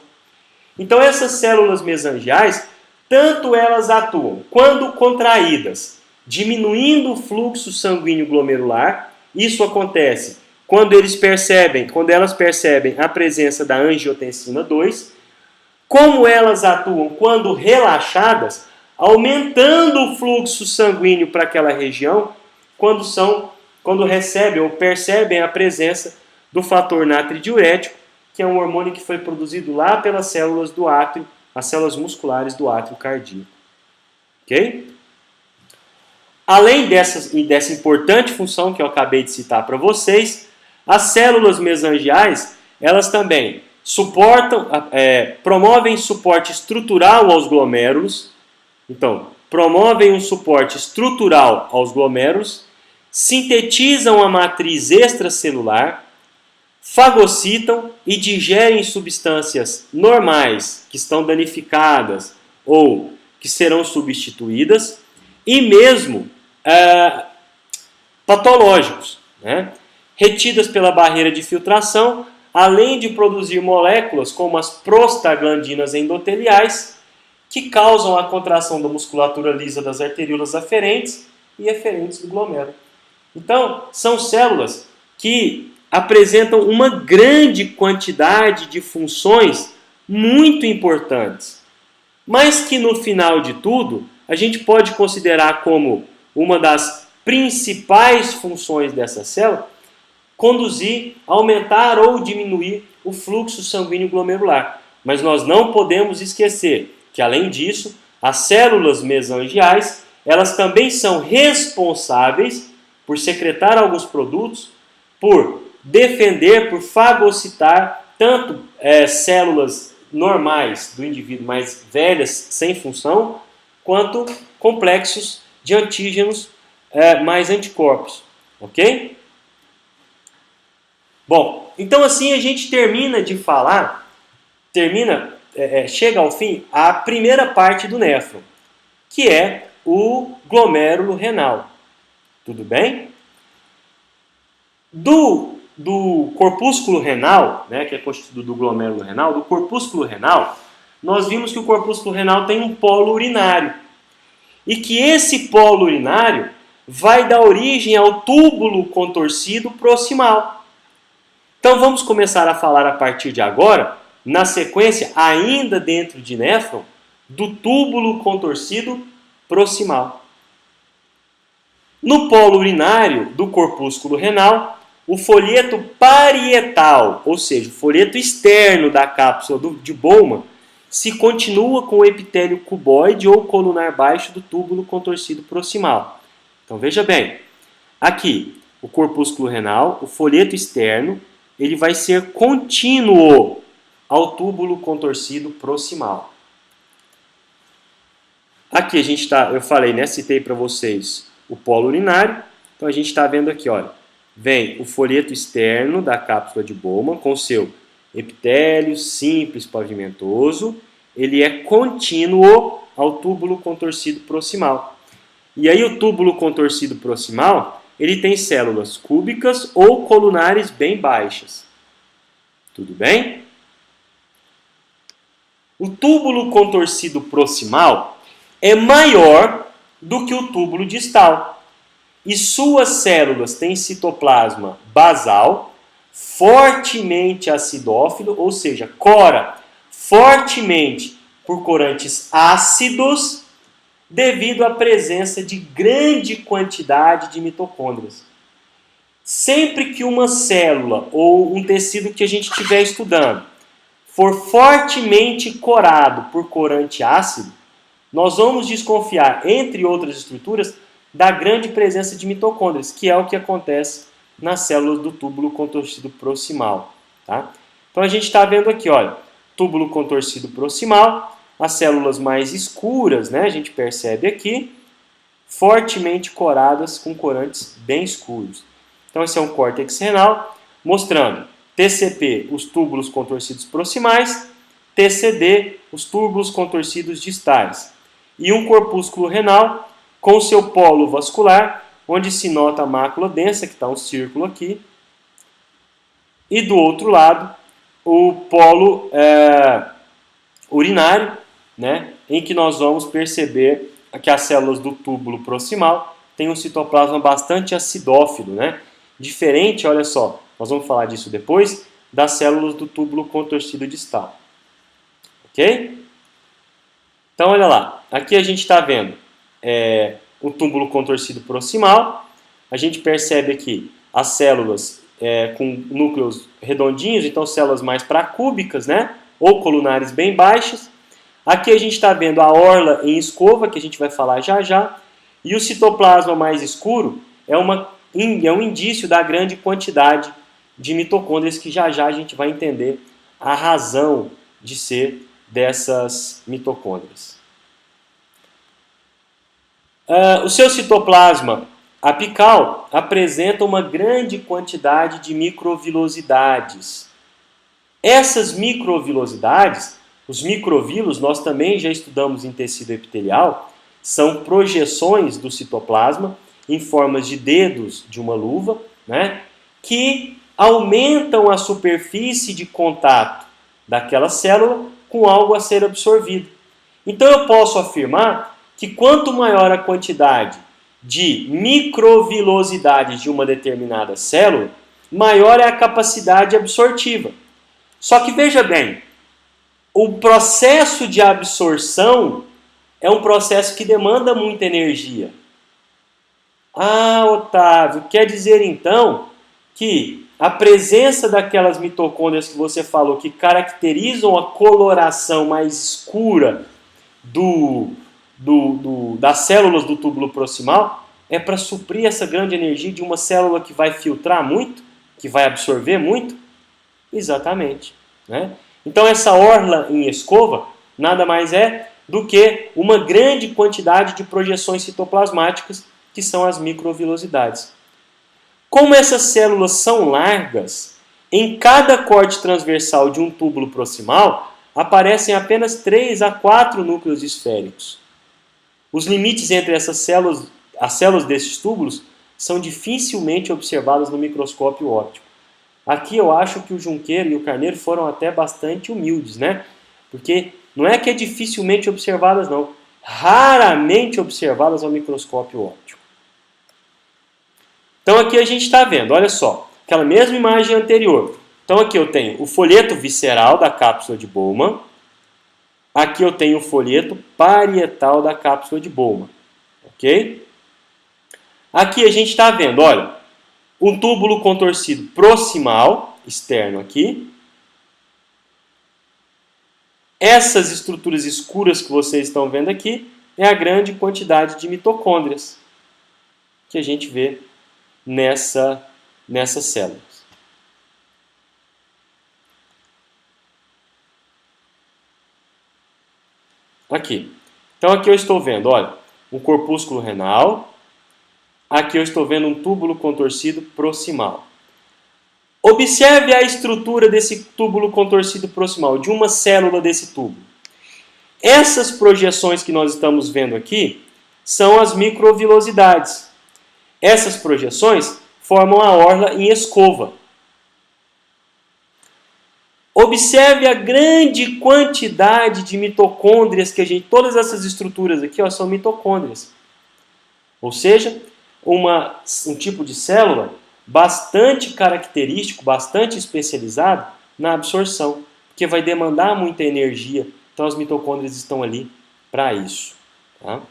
Então essas células mesangiais, tanto elas atuam quando contraídas, diminuindo o fluxo sanguíneo glomerular. Isso acontece quando elas percebem a presença da angiotensina 2, como elas atuam quando relaxadas, aumentando o fluxo sanguíneo para aquela região, quando recebem ou percebem a presença do fator natridiurético, que é um hormônio que foi produzido lá pelas células do átrio, as células musculares do átrio cardíaco. Ok? Além dessa importante função que eu acabei de citar para vocês, as células mesangiais, elas também promovem suporte estrutural aos glomérulos. Então, promovem um suporte estrutural aos glomérulos, sintetizam a matriz extracelular, fagocitam e digerem substâncias normais que estão danificadas ou que serão substituídas, e mesmo patológicos, retidas pela barreira de filtração, além de produzir moléculas como as prostaglandinas endoteliais, que causam a contração da musculatura lisa das arteríolas aferentes e eferentes do glomérulo. Então, são células que apresentam uma grande quantidade de funções muito importantes, mas que no final de tudo, a gente pode considerar como uma das principais funções dessa célula conduzir, aumentar ou diminuir o fluxo sanguíneo glomerular. Mas nós não podemos esquecer que, além disso, as células mesangiais, elas também são responsáveis por secretar alguns produtos, por defender, por fagocitar tanto células normais do indivíduo mais velhas, sem função, quanto complexos de antígenos mais anticorpos. Ok? Bom, então assim a gente termina de falar, chega ao fim a primeira parte do néfron, que é o glomérulo renal. Tudo bem? Do corpúsculo renal, que é constituído do glomérulo renal, do corpúsculo renal, nós vimos que o corpúsculo renal tem um polo urinário. E que esse polo urinário vai dar origem ao túbulo contorcido proximal. Então vamos começar a falar a partir de agora, na sequência, ainda dentro de néfron, do túbulo contorcido proximal. No polo urinário do corpúsculo renal, o folheto parietal, ou seja, o folheto externo da cápsula de Bowman, se continua com o epitélio cuboide ou colunar baixo do túbulo contorcido proximal. Então veja bem, aqui o corpúsculo renal, o folheto externo, ele vai ser contínuo ao túbulo contorcido proximal. Aqui a gente está, eu falei, né, citei para vocês o polo urinário, então a gente está vendo aqui, olha, vem o folheto externo da cápsula de Bowman com seu epitélio simples pavimentoso, ele é contínuo ao túbulo contorcido proximal. E aí o túbulo contorcido proximal, ele tem células cúbicas ou colunares bem baixas. Tudo bem? O túbulo contorcido proximal é maior do que o túbulo distal. E suas células têm citoplasma basal, fortemente acidófilo, ou seja, cora fortemente por corantes ácidos, devido à presença de grande quantidade de mitocôndrias. Sempre que uma célula ou um tecido que a gente estiver estudando for fortemente corado por corante ácido, nós vamos desconfiar, entre outras estruturas, da grande presença de mitocôndrias, que é o que acontece nas células do túbulo contorcido proximal. Tá? Então a gente está vendo aqui, olha, túbulo contorcido proximal, as células mais escuras, né, a gente percebe aqui, fortemente coradas com corantes bem escuros. Então esse é um córtex renal, mostrando TCP, os túbulos contorcidos proximais, TCD, os túbulos contorcidos distais. E um corpúsculo renal com seu polo vascular, onde se nota a mácula densa, que está um círculo aqui, e do outro lado o polo urinário, né, em que nós vamos perceber que as células do túbulo proximal têm um citoplasma bastante acidófilo, né? Diferente, olha só, nós vamos falar disso depois, das células do túbulo contorcido distal. Ok? Então, olha lá, aqui a gente está vendo o túbulo contorcido proximal, a gente percebe aqui as células com núcleos redondinhos, então células mais pracúbicas, né? Ou colunares bem baixas. Aqui a gente está vendo a orla em escova, que a gente vai falar já já, e o citoplasma mais escuro é um indício da grande quantidade de mitocôndrias, que já já a gente vai entender a razão de ser dessas mitocôndrias. O seu citoplasma apical apresenta uma grande quantidade de microvilosidades. Essas microvilosidades, os microvilos, nós também já estudamos em tecido epitelial, são projeções do citoplasma em formas de dedos de uma luva, né, que aumentam a superfície de contato daquela célula com algo a ser absorvido. Então eu posso afirmar que quanto maior a quantidade de microvilosidades de uma determinada célula, maior é a capacidade absortiva. Só que veja bem, o processo de absorção é um processo que demanda muita energia. Ah, Otávio, quer dizer então que a presença daquelas mitocôndrias que você falou, que caracterizam a coloração mais escura das células do túbulo proximal, é para suprir essa grande energia de uma célula que vai filtrar muito, que vai absorver muito? Exatamente. Né? Então essa orla em escova nada mais é do que uma grande quantidade de projeções citoplasmáticas, que são as microvilosidades. Como essas células são largas, em cada corte transversal de um túbulo proximal aparecem apenas 3 a 4 núcleos esféricos. Os limites entre essas células, as células desses túbulos, são dificilmente observados no microscópio óptico. Aqui eu acho que o Junqueiro e o Carneiro foram até bastante humildes, né? Porque não é que é dificilmente observadas, não. Raramente observadas ao microscópio óptico. Então aqui a gente está vendo, olha só, aquela mesma imagem anterior. Então aqui eu tenho o folheto visceral da cápsula de Bowman. Aqui eu tenho o folheto parietal da cápsula de Bowman. Ok? Aqui a gente está vendo, olha, um túbulo contorcido proximal, externo aqui. Essas estruturas escuras que vocês estão vendo aqui é a grande quantidade de mitocôndrias que a gente vê nessas células. Aqui. Então aqui eu estou vendo, olha, um corpúsculo renal. Aqui eu estou vendo um túbulo contorcido proximal. Observe a estrutura desse túbulo contorcido proximal, de uma célula desse túbulo. Essas projeções que nós estamos vendo aqui são as microvilosidades. Essas projeções formam a orla em escova. Observe a grande quantidade de mitocôndrias que a gente... Todas essas estruturas aqui, ó, são mitocôndrias. Ou seja, um tipo de célula bastante característico, bastante especializado na absorção, porque vai demandar muita energia. Então as mitocôndrias estão ali para isso. Tá?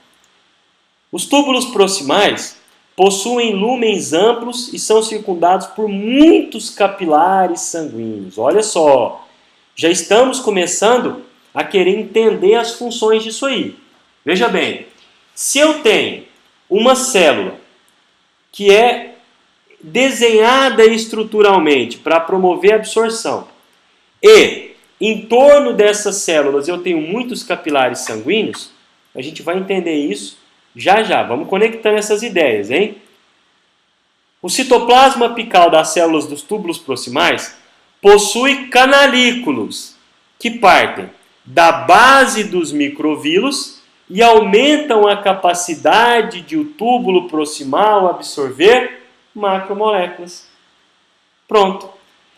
Os túbulos proximais possuem lúmens amplos e são circundados por muitos capilares sanguíneos. Olha só, já estamos começando a querer entender as funções disso aí. Veja bem, se eu tenho uma célula que é desenhada estruturalmente para promover a absorção e em torno dessas células eu tenho muitos capilares sanguíneos, a gente vai entender isso já já. Vamos conectando essas ideias, hein? O citoplasma apical das células dos túbulos proximais possui canalículos que partem da base dos microvílos e aumentam a capacidade de o túbulo proximal absorver macromoléculas. Pronto.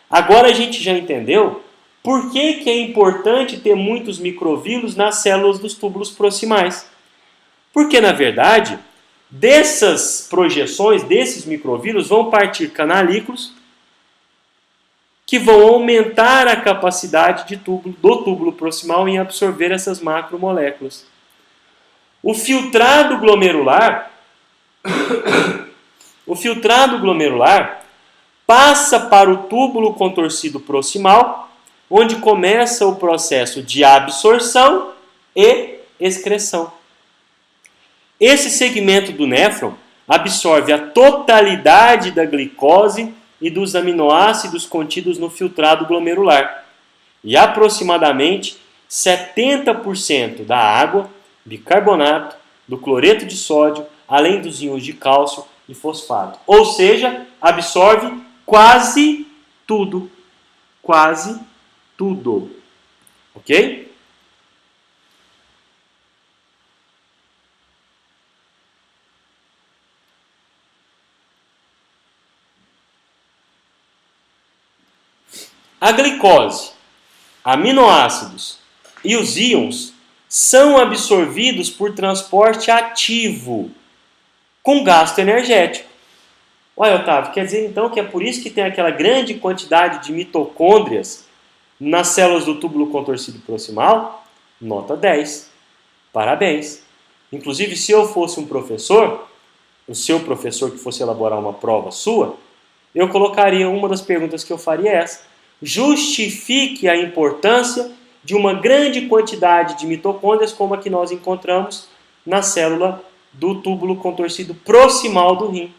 Agora a gente já entendeu por que é importante ter muitos microvílos nas células dos túbulos proximais. Porque, na verdade, dessas projeções, desses microvílos, vão partir canalículos que vão aumentar a capacidade do túbulo proximal em absorver essas macromoléculas. O filtrado glomerular passa para o túbulo contorcido proximal, onde começa o processo de absorção e excreção. Esse segmento do néfron absorve a totalidade da glicose e dos aminoácidos contidos no filtrado glomerular e aproximadamente 70% da água, bicarbonato, do cloreto de sódio, além dos íons de cálcio e fosfato. Ou seja, absorve quase tudo. Quase tudo. Ok? A glicose, aminoácidos e os íons são absorvidos por transporte ativo, com gasto energético. Olha, Otávio, quer dizer então que é por isso que tem aquela grande quantidade de mitocôndrias nas células do túbulo contorcido proximal? Nota 10. Parabéns. Inclusive, se eu fosse um professor, o seu professor que fosse elaborar uma prova sua, eu colocaria uma das perguntas que eu faria essa. Justifique a importância de uma grande quantidade de mitocôndrias como a que nós encontramos na célula do túbulo contorcido proximal do rim.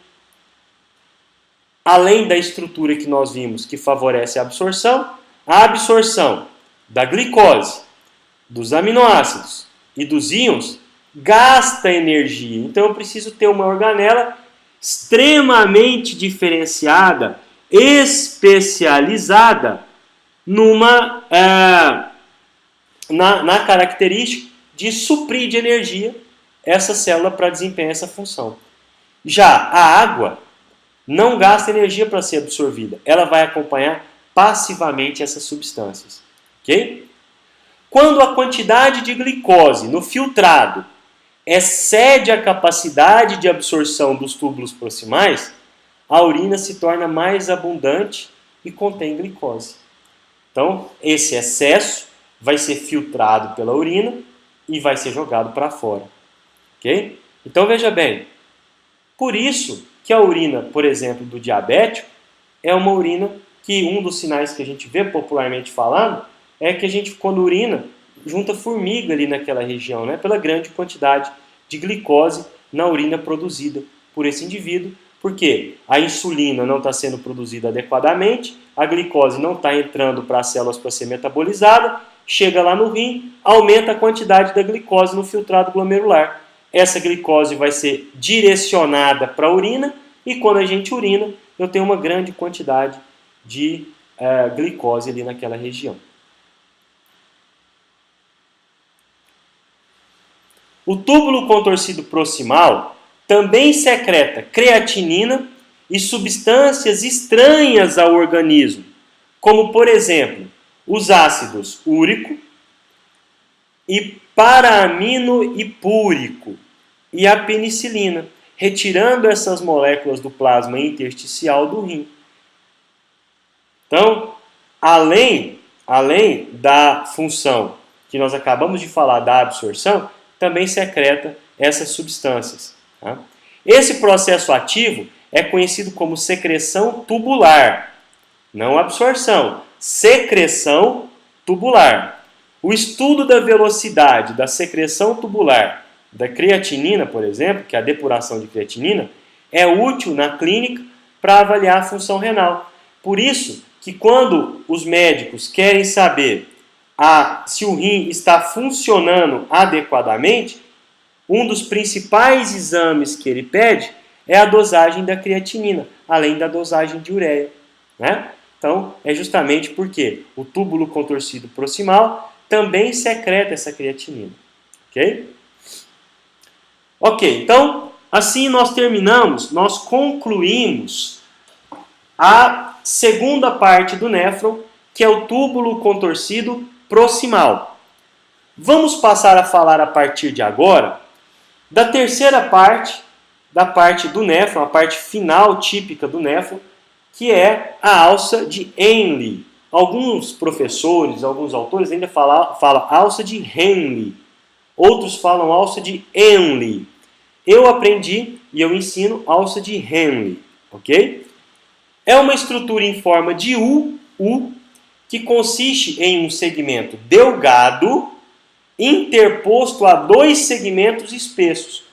Além da estrutura que nós vimos que favorece a absorção da glicose, dos aminoácidos e dos íons gasta energia. Então eu preciso ter uma organela extremamente diferenciada, especializada na característica de suprir de energia essa célula para desempenhar essa função. Já a água não gasta energia para ser absorvida, ela vai acompanhar passivamente essas substâncias. Ok? Quando a quantidade de glicose no filtrado excede a capacidade de absorção dos túbulos proximais, a urina se torna mais abundante e contém glicose. Então, esse excesso vai ser filtrado pela urina e vai ser jogado para fora. Ok? Então, veja bem, por isso que a urina, por exemplo, do diabético, é uma urina que um dos sinais que a gente vê popularmente falando é que a gente, quando urina, junta formiga ali naquela região, né, pela grande quantidade de glicose na urina produzida por esse indivíduo, porque a insulina não está sendo produzida adequadamente, a glicose não está entrando para as células para ser metabolizada, chega lá no rim, aumenta a quantidade da glicose no filtrado glomerular. Essa glicose vai ser direcionada para a urina e quando a gente urina, eu tenho uma grande quantidade de glicose ali naquela região. O túbulo contorcido proximal também secreta creatinina e substâncias estranhas ao organismo, como, por exemplo, os ácidos úrico e paraamino hipúrico e a penicilina, retirando essas moléculas do plasma intersticial do rim. Então, além da função que nós acabamos de falar da absorção, também secreta essas substâncias. Tá? Esse processo ativo é conhecido como secreção tubular, não absorção, secreção tubular. O estudo da velocidade da secreção tubular da creatinina, por exemplo, que é a depuração de creatinina, é útil na clínica para avaliar a função renal. Por isso que quando os médicos querem saber se o rim está funcionando adequadamente, um dos principais exames que ele pede é a dosagem da creatinina, além da dosagem de ureia. Né? Então, é justamente porque o túbulo contorcido proximal também secreta essa creatinina. Ok? Ok, então, assim nós concluímos a segunda parte do néfron, que é o túbulo contorcido proximal. Vamos passar a falar a partir de agora da terceira parte, da parte do néfron, a parte final típica do néfron, que é a alça de Henle. Alguns professores, alguns autores ainda falam alça de Henle. Outros falam alça de Henle. Eu aprendi e eu ensino alça de Henle, ok? É uma estrutura em forma de U, que consiste em um segmento delgado interposto a dois segmentos espessos.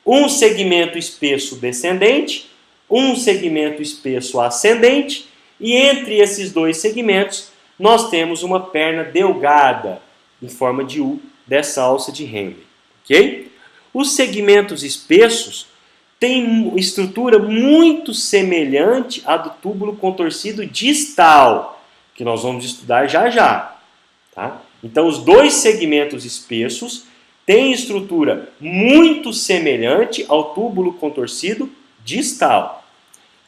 Um segmento espesso descendente, um segmento espesso ascendente, e entre esses dois segmentos nós temos uma perna delgada em forma de U dessa alça de Henle, ok? Os segmentos espessos têm estrutura muito semelhante à do túbulo contorcido distal, que nós vamos estudar já já. Tá? Então, os dois segmentos espessos têm estrutura muito semelhante ao túbulo contorcido distal.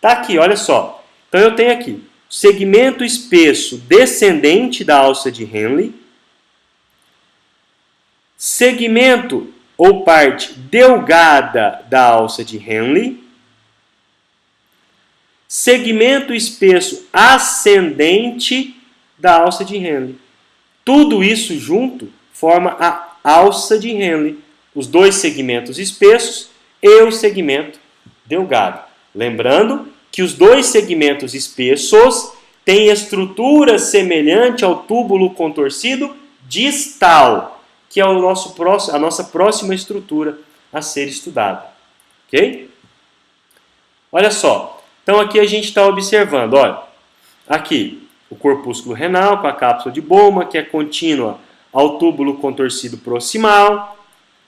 Tá aqui, olha só. Então, eu tenho aqui segmento espesso descendente da alça de Henle, segmento ou parte delgada da alça de Henle, segmento espesso ascendente da alça de Henle. Tudo isso junto forma a alça de Henle, os dois segmentos espessos e o segmento delgado. Lembrando que os dois segmentos espessos têm estrutura semelhante ao túbulo contorcido distal, que é a nossa próxima estrutura a ser estudada. Ok? Olha só. Então aqui a gente está observando, olha, aqui o corpúsculo renal com a cápsula de Bowman, que é contínua ao túbulo contorcido proximal.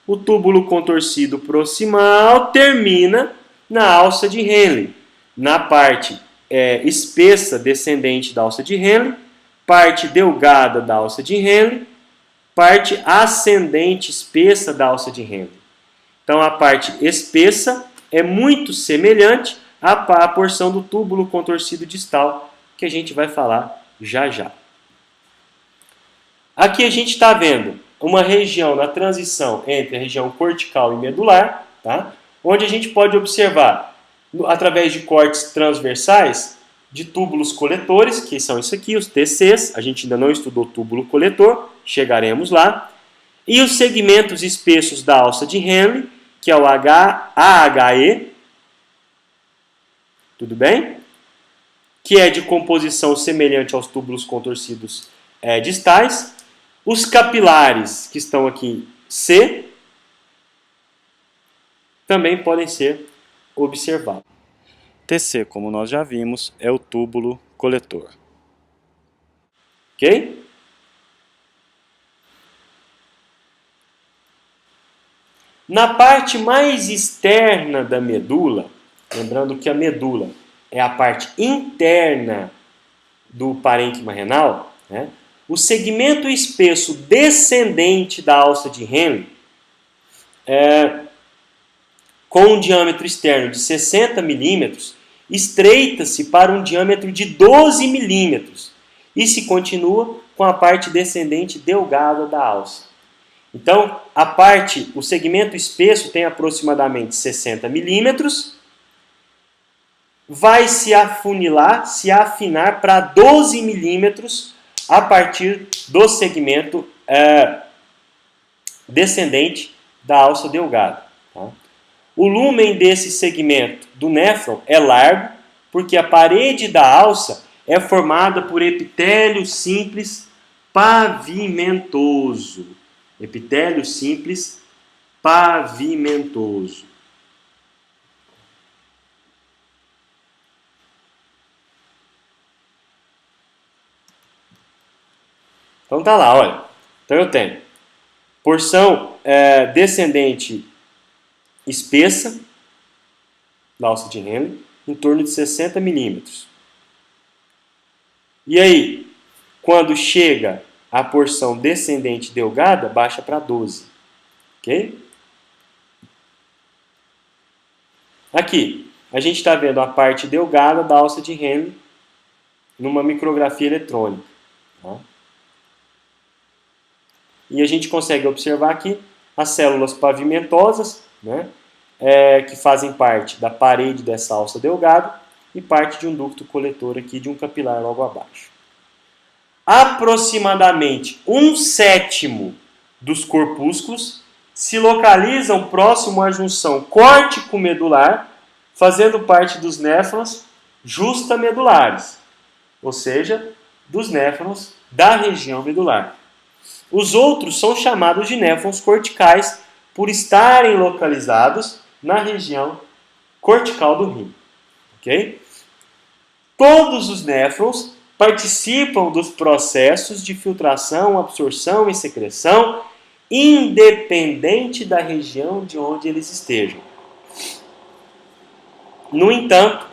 O túbulo contorcido proximal termina na alça de Henle, na parte espessa descendente da alça de Henle, parte delgada da alça de Henle, parte ascendente espessa da alça de Henle. Então a parte espessa é muito semelhante à porção do túbulo contorcido distal, que a gente vai falar já já. Aqui a gente está vendo uma região na transição entre a região cortical e medular, tá? Onde a gente pode observar, através de cortes transversais, de túbulos coletores, que são isso aqui, os TCs, a gente ainda não estudou túbulo coletor, chegaremos lá, e os segmentos espessos da alça de Henle, que é o AHE, tudo bem? Que é de composição semelhante aos túbulos contorcidos distais. Os capilares, que estão aqui C, também podem ser observados. TC, como nós já vimos, é o túbulo coletor. Ok? Na parte mais externa da medula, lembrando que a medula é a parte interna do parênquima renal, né? O segmento espesso descendente da alça de Henle, com um diâmetro externo de 60 milímetros, estreita-se para um diâmetro de 12 milímetros e se continua com a parte descendente delgada da alça. Então, o segmento espesso tem aproximadamente 60 milímetros, vai se afunilar, se afinar para 12 milímetros a partir do segmento descendente da alça delgada. Tá? O lumen desse segmento do néfron é largo, porque a parede da alça é formada por epitélio simples pavimentoso. Epitélio simples pavimentoso. Então tá lá, olha. Então eu tenho porção descendente espessa da alça de Henle, em torno de 60 milímetros. E aí, quando chega a porção descendente delgada, baixa para 12. Ok? Aqui, a gente está vendo a parte delgada da alça de Henle numa micrografia eletrônica. Tá? E a gente consegue observar aqui as células pavimentosas, né, que fazem parte da parede dessa alça delgada e parte de um ducto coletor aqui de um capilar logo abaixo. Aproximadamente 1/7 dos corpúsculos se localizam próximo à junção córtico-medular, fazendo parte dos néfrons justamedulares, ou seja, dos néfrons da região medular. Os outros são chamados de néfrons corticais por estarem localizados na região cortical do rim. Okay? Todos os néfrons participam dos processos de filtração, absorção e secreção, independente da região de onde eles estejam. No entanto,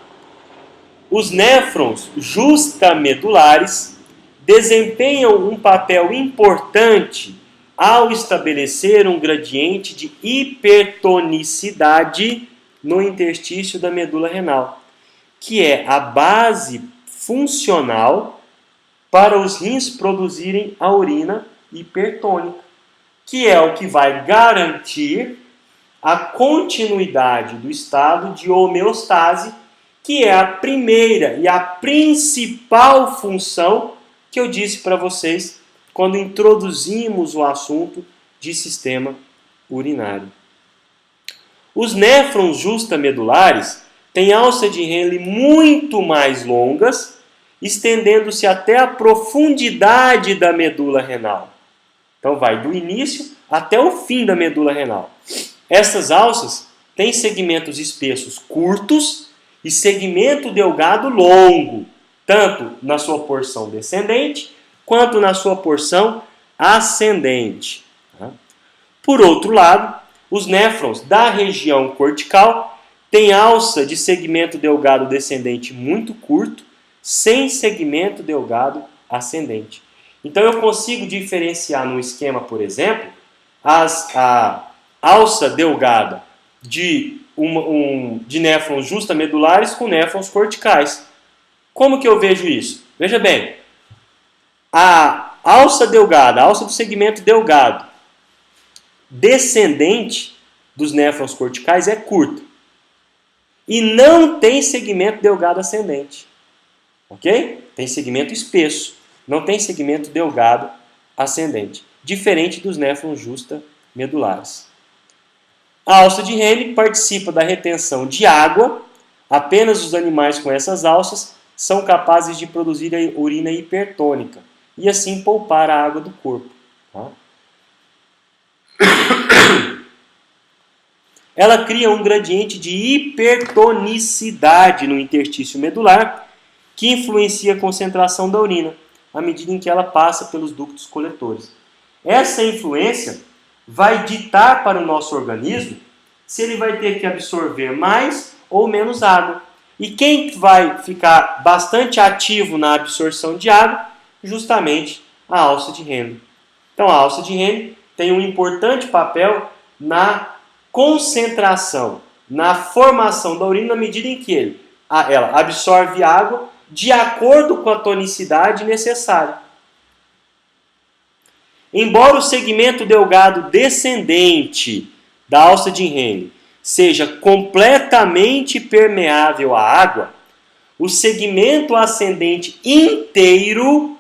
os néfrons justamedulares desempenham um papel importante ao estabelecer um gradiente de hipertonicidade no interstício da medula renal, que é a base funcional para os rins produzirem a urina hipertônica, que é o que vai garantir a continuidade do estado de homeostase, que é a primeira e a principal função que eu disse para vocês quando introduzimos o assunto de sistema urinário. Os néfrons justamedulares têm alça de Henle muito mais longas, estendendo-se até a profundidade da medula renal. Então vai do início até o fim da medula renal. Essas alças têm segmentos espessos curtos e segmento delgado longo, tanto na sua porção descendente, quanto na sua porção ascendente. Por outro lado, os néfrons da região cortical têm alça de segmento delgado descendente muito curto, sem segmento delgado ascendente. Então eu consigo diferenciar no esquema, por exemplo, a alça delgada de néfrons justamedulares com néfrons corticais. Como que eu vejo isso? Veja bem, a alça delgada, a alça do segmento delgado descendente dos néfrons corticais é curta e não tem segmento delgado ascendente. Ok? Tem segmento espesso, não tem segmento delgado ascendente, diferente dos néfrons justamedulares. A alça de Henle participa da retenção de água Apenas os animais com essas alças são capazes de produzir a urina hipertônica e assim poupar a água do corpo. Tá? Ela cria um gradiente de hipertonicidade no interstício medular que influencia a concentração da urina à medida em que ela passa pelos ductos coletores. Essa influência vai ditar para o nosso organismo se ele vai ter que absorver mais ou menos água. E quem vai ficar bastante ativo na absorção de água? Justamente a alça de Henle. Então a alça de Henle tem um importante papel na concentração, na formação da urina, na medida em que ela absorve água de acordo com a tonicidade necessária. Embora o segmento delgado descendente da alça de Henle seja completamente permeável à água, o segmento ascendente inteiro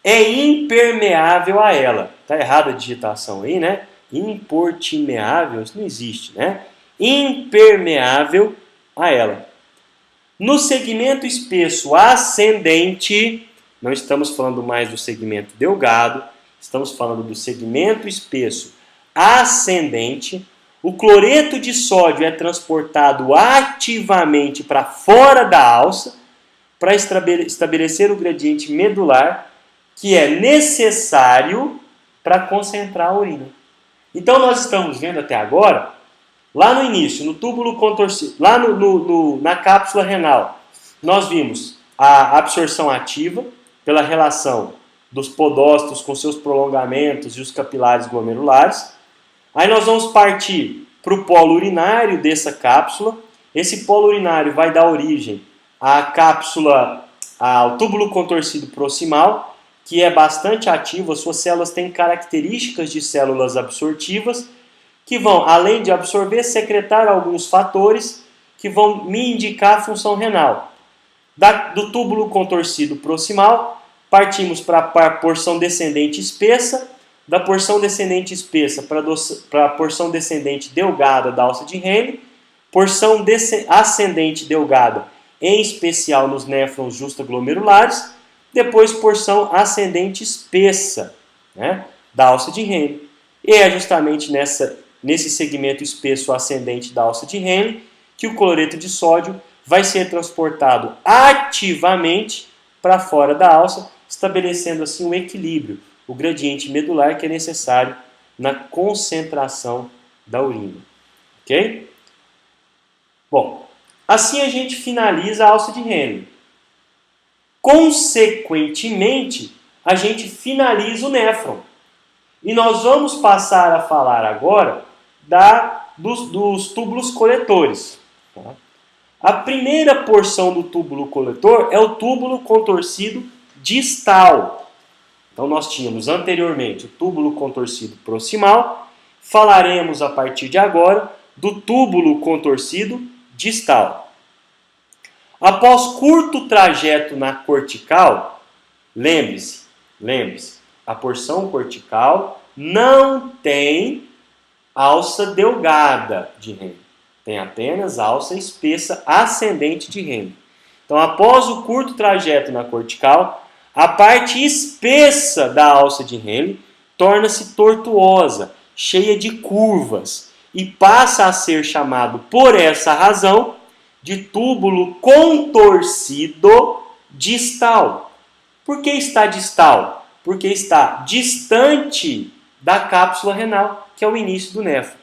é impermeável a ela. Está errada a digitação aí, né? Importimeável, isso não existe, né? Impermeável a ela. No segmento espesso ascendente, não estamos falando mais do segmento delgado, estamos falando do segmento espesso ascendente, o cloreto de sódio é transportado ativamente para fora da alça para estabelecer o gradiente medular que é necessário para concentrar a urina. Então nós estamos vendo até agora, lá no início, no túbulo contorcido, lá na cápsula renal, nós vimos a absorção ativa pela relação dos podócitos com seus prolongamentos e os capilares glomerulares. Aí nós vamos partir para o polo urinário dessa cápsula. Esse polo urinário vai dar origem à cápsula, ao túbulo contorcido proximal, que é bastante ativo. As suas células têm características de células absortivas, que vão, além de absorver, secretar alguns fatores que vão me indicar a função renal. Do túbulo contorcido proximal, partimos para a porção descendente espessa, da porção descendente espessa para a porção descendente delgada da alça de Henle, porção ascendente delgada, em especial nos néfrons justaglomerulares, depois porção ascendente espessa, né, da alça de Henle. E é justamente nesse segmento espesso ascendente da alça de Henle que o cloreto de sódio vai ser transportado ativamente para fora da alça, estabelecendo assim um equilíbrio, o gradiente medular que é necessário na concentração da urina. Ok? Bom, assim a gente finaliza a alça de Henle. Consequentemente, a gente finaliza o néfron. E nós vamos passar a falar agora dos túbulos coletores. Tá? A primeira porção do túbulo coletor é o túbulo contorcido distal. Então nós tínhamos anteriormente o túbulo contorcido proximal, falaremos a partir de agora do túbulo contorcido distal. Após curto trajeto na cortical, lembre-se, a porção cortical não tem alça delgada de Henle, tem apenas alça espessa ascendente de Henle. Então, após o curto trajeto na cortical, a parte espessa da alça de Henle torna-se tortuosa, cheia de curvas, e passa a ser chamado, por essa razão, de túbulo contorcido distal. Por que está distal? Porque está distante da cápsula renal, que é o início do néfron.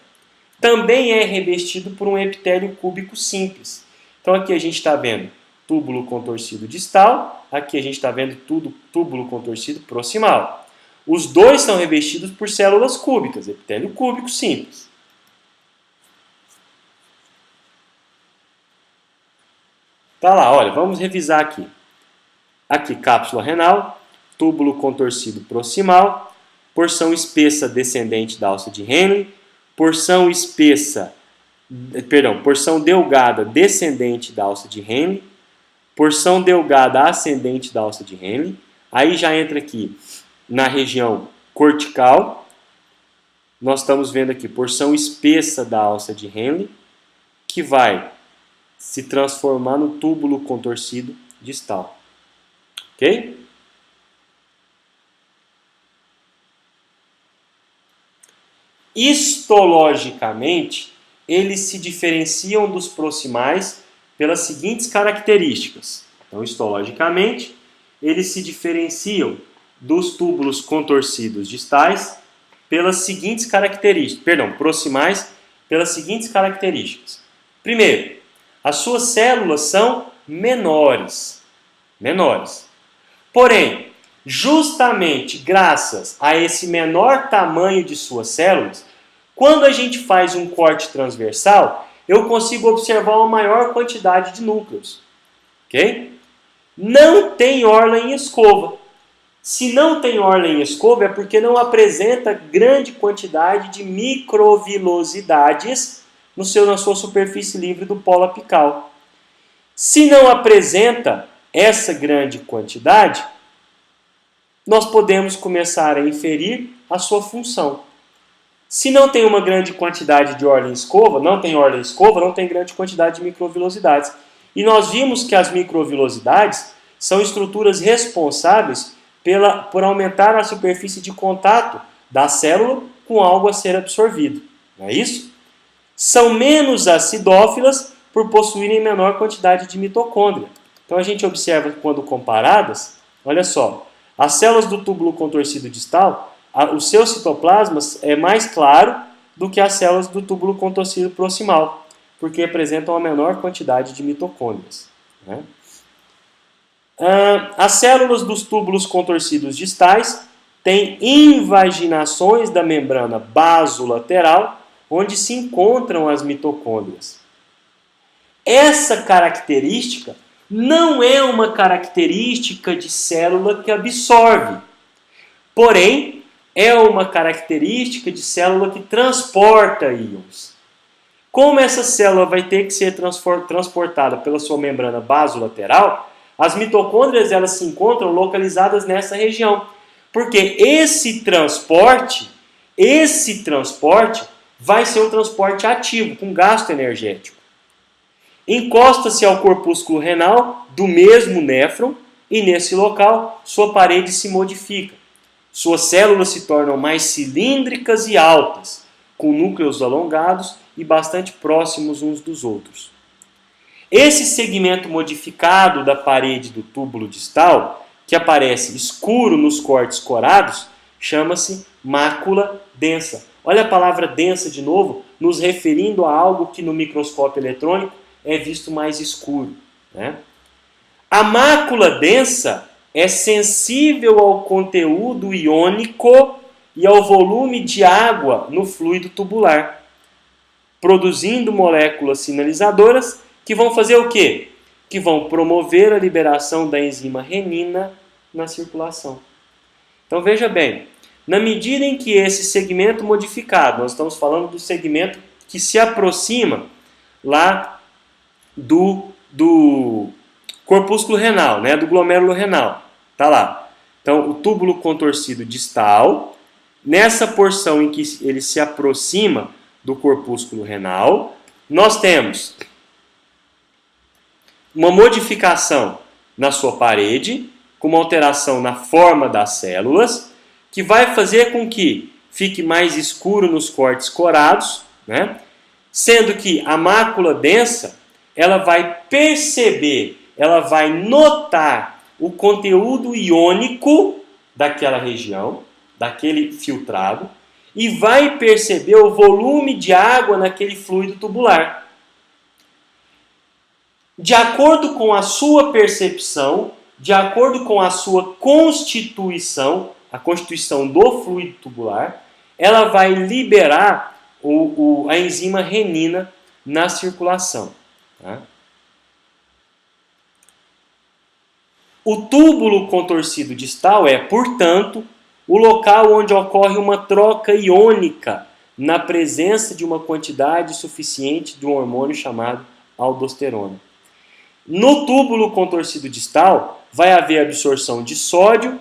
Também é revestido por um epitélio cúbico simples. Então aqui a gente está vendo túbulo contorcido distal, aqui a gente está vendo túbulo contorcido proximal. Os dois são revestidos por células cúbicas, epitélio cúbico simples. Tá lá, olha, vamos revisar aqui. Aqui, cápsula renal, túbulo contorcido proximal, porção espessa descendente da alça de Henle, porção delgada descendente da alça de Henle, porção delgada ascendente da alça de Henle. Aí já entra aqui na região cortical. Nós estamos vendo aqui porção espessa da alça de Henle, que vai se transformar no túbulo contorcido distal. Ok? Histologicamente, eles se diferenciam dos proximais pelas seguintes características. Então, histologicamente, eles se diferenciam dos túbulos contorcidos distais pelas seguintes características. Perdão, proximais pelas seguintes características. Primeiro, as suas células são menores. Porém, justamente graças a esse menor tamanho de suas células, quando a gente faz um corte transversal, eu consigo observar uma maior quantidade de núcleos. Ok? Não tem orla em escova. Se não tem orla em escova é porque não apresenta grande quantidade de microvilosidades na sua superfície livre do polo apical. Se não apresenta essa grande quantidade, nós podemos começar a inferir a sua função. Se não tem uma grande quantidade de orla em escova, não tem grande quantidade de microvilosidades. E nós vimos que as microvilosidades são estruturas responsáveis por aumentar a superfície de contato da célula com algo a ser absorvido. Não é isso? São menos acidófilas por possuírem menor quantidade de mitocôndria. Então a gente observa quando comparadas, olha só, as células do túbulo contorcido distal, o seu citoplasma é mais claro do que as células do túbulo contorcido proximal, porque apresentam uma menor quantidade de mitocôndrias. Né? As células dos túbulos contorcidos distais têm invaginações da membrana basolateral, onde se encontram as mitocôndrias. Essa característica não é uma característica de célula que absorve, porém, é uma característica de célula que transporta íons. Como essa célula vai ter que ser transportada pela sua membrana basolateral, as mitocôndrias elas se encontram localizadas nessa região. Porque esse transporte vai ser um transporte ativo, com gasto energético. Encosta-se ao corpúsculo renal do mesmo néfron e nesse local sua parede se modifica. Suas células se tornam mais cilíndricas e altas, com núcleos alongados e bastante próximos uns dos outros. Esse segmento modificado da parede do túbulo distal, que aparece escuro nos cortes corados, chama-se mácula densa. Olha a palavra densa de novo, nos referindo a algo que no microscópio eletrônico é visto mais escuro. Né? A mácula densa é sensível ao conteúdo iônico e ao volume de água no fluido tubular, produzindo moléculas sinalizadoras que vão fazer o quê? Que vão promover a liberação da enzima renina na circulação. Então veja bem, na medida em que esse segmento modificado, nós estamos falando do segmento que se aproxima lá do corpúsculo renal, né, do glomérulo renal. Tá lá. Então, o túbulo contorcido distal, nessa porção em que ele se aproxima do corpúsculo renal, nós temos uma modificação na sua parede, com uma alteração na forma das células, que vai fazer com que fique mais escuro nos cortes corados, né? Sendo que a mácula densa, ela vai perceber, ela vai notar o conteúdo iônico daquela região, daquele filtrado, e vai perceber o volume de água naquele fluido tubular. De acordo com a sua percepção, de acordo com a sua constituição, a constituição do fluido tubular, ela vai liberar a enzima renina na circulação. Tá? O túbulo contorcido distal é, portanto, o local onde ocorre uma troca iônica na presença de uma quantidade suficiente de um hormônio chamado aldosterona. No túbulo contorcido distal vai haver absorção de sódio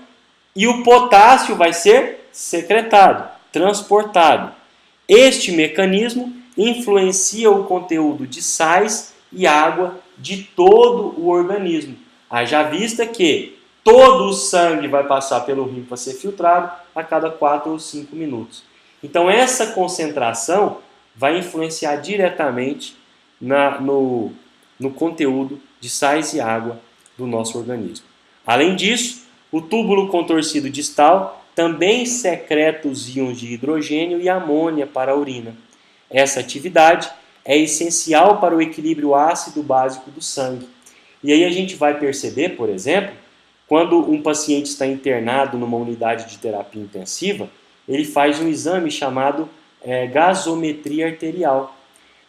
e o potássio vai ser secretado, transportado. Este mecanismo influencia o conteúdo de sais e água de todo o organismo. Haja vista que todo o sangue vai passar pelo rim para ser filtrado a cada 4 ou 5 minutos. Então essa concentração vai influenciar diretamente no conteúdo de sais e água do nosso organismo. Além disso, o túbulo contorcido distal também secreta os íons de hidrogênio e amônia para a urina. Essa atividade é essencial para o equilíbrio ácido-básico do sangue. E aí a gente vai perceber, por exemplo, quando um paciente está internado numa unidade de terapia intensiva, ele faz um exame chamado gasometria arterial.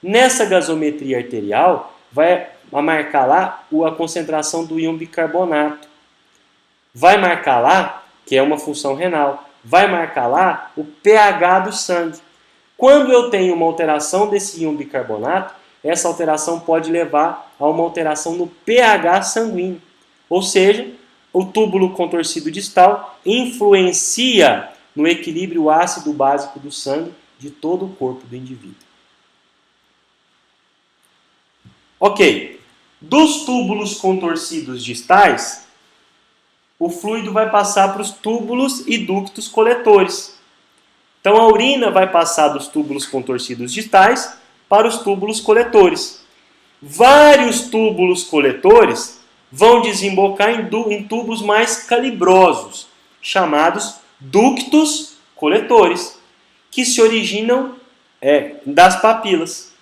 Nessa gasometria arterial, vai marcar lá a concentração do íon bicarbonato. Vai marcar lá, que é uma função renal, vai marcar lá o pH do sangue. Quando eu tenho uma alteração desse íon bicarbonato, essa alteração pode levar a uma alteração no pH sanguíneo. Ou seja, o túbulo contorcido distal influencia no equilíbrio ácido básico do sangue de todo o corpo do indivíduo. Ok, dos túbulos contorcidos distais, o fluido vai passar para os túbulos e ductos coletores. Então a urina vai passar dos túbulos contorcidos distais para os túbulos coletores. Vários túbulos coletores vão desembocar em tubos mais calibrosos, chamados ductos coletores, que se originam das papilas.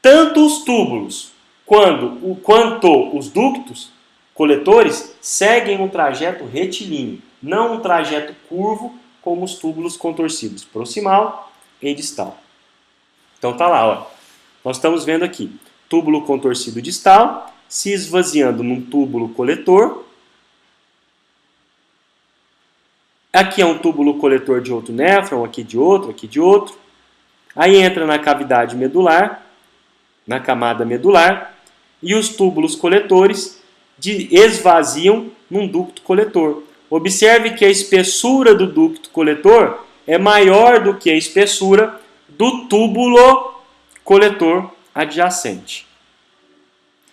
Tanto os túbulos quanto os ductos coletores seguem um trajeto retilíneo, não um trajeto curvo como os túbulos contorcidos proximal e distal. Então tá lá, ó. Nós estamos vendo aqui túbulo contorcido distal se esvaziando num túbulo coletor. Aqui é um túbulo coletor de outro néfron, aqui de outro, aqui de outro. Aí entra na cavidade medular, na camada medular, e os túbulos coletores esvaziam num ducto coletor. Observe que a espessura do ducto coletor é maior do que a espessura do túbulo coletor adjacente.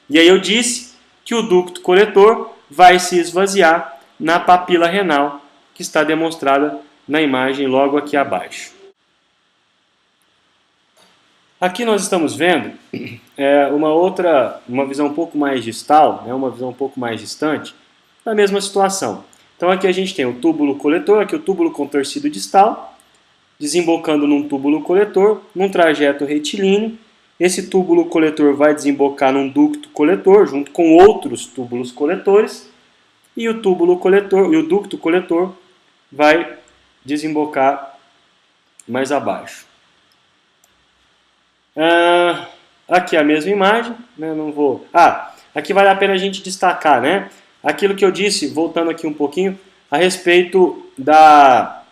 E aí eu disse que o ducto coletor vai se esvaziar na papila renal, que está demonstrada na imagem logo aqui abaixo. Aqui nós estamos vendo uma visão um pouco mais distal, uma visão um pouco mais distante, da mesma situação. Então aqui a gente tem o túbulo coletor, aqui o túbulo contorcido distal, desembocando num túbulo coletor, num trajeto retilíneo. Esse túbulo coletor vai desembocar num ducto coletor, junto com outros túbulos coletores, e o túbulo coletor e o ducto coletor vai desembocar mais abaixo. Aqui a mesma imagem, né? Não vou. Aqui vale a pena a gente destacar, né? Aquilo que eu disse, voltando aqui um pouquinho, a respeito da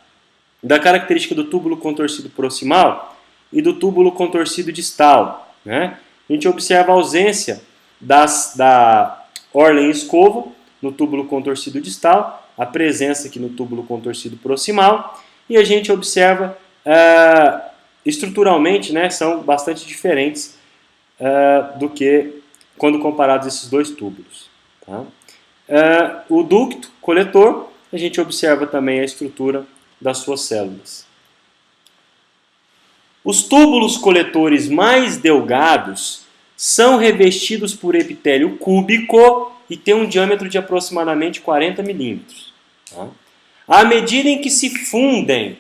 característica do túbulo contorcido proximal e do túbulo contorcido distal, né? A gente observa a ausência da orla em escova no túbulo contorcido distal, a presença aqui no túbulo contorcido proximal, e a gente observa estruturalmente, né, são bastante diferentes do que quando comparados esses dois túbulos. Tá? O ducto coletor, a gente observa também a estrutura das suas células. Os túbulos coletores mais delgados são revestidos por epitélio cúbico e têm um diâmetro de aproximadamente 40 milímetros. Tá? À medida em que se fundem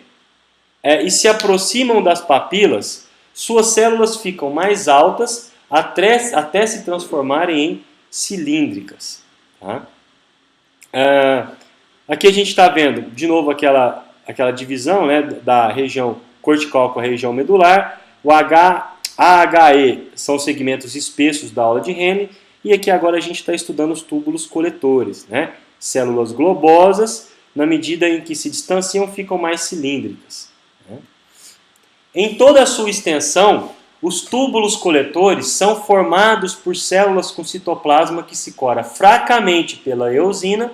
e se aproximam das papilas, suas células ficam mais altas até se transformarem em cilíndricas. Tá? Aqui a gente está vendo, de novo, aquela divisão, né, da região cortical com a região medular. O AHE são segmentos espessos da aula de Henle. E aqui agora a gente está estudando os túbulos coletores, né? Células globosas, na medida em que se distanciam, ficam mais cilíndricas. Né? Em toda a sua extensão, os túbulos coletores são formados por células com citoplasma que se cora fracamente pela eosina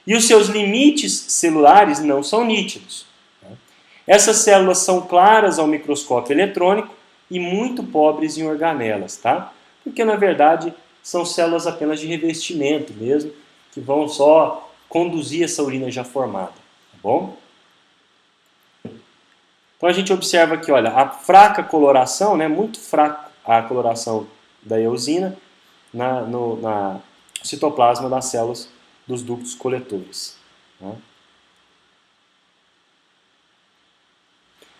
e os seus limites celulares não são nítidos. Essas células são claras ao microscópio eletrônico e muito pobres em organelas. Tá? porque na verdade são células apenas de revestimento mesmo, que vão só conduzir essa urina já formada, tá bom? Então a gente observa aqui, olha, a fraca coloração, né, muito fraca a coloração da eosina na citoplasma das células dos ductos coletores. Né?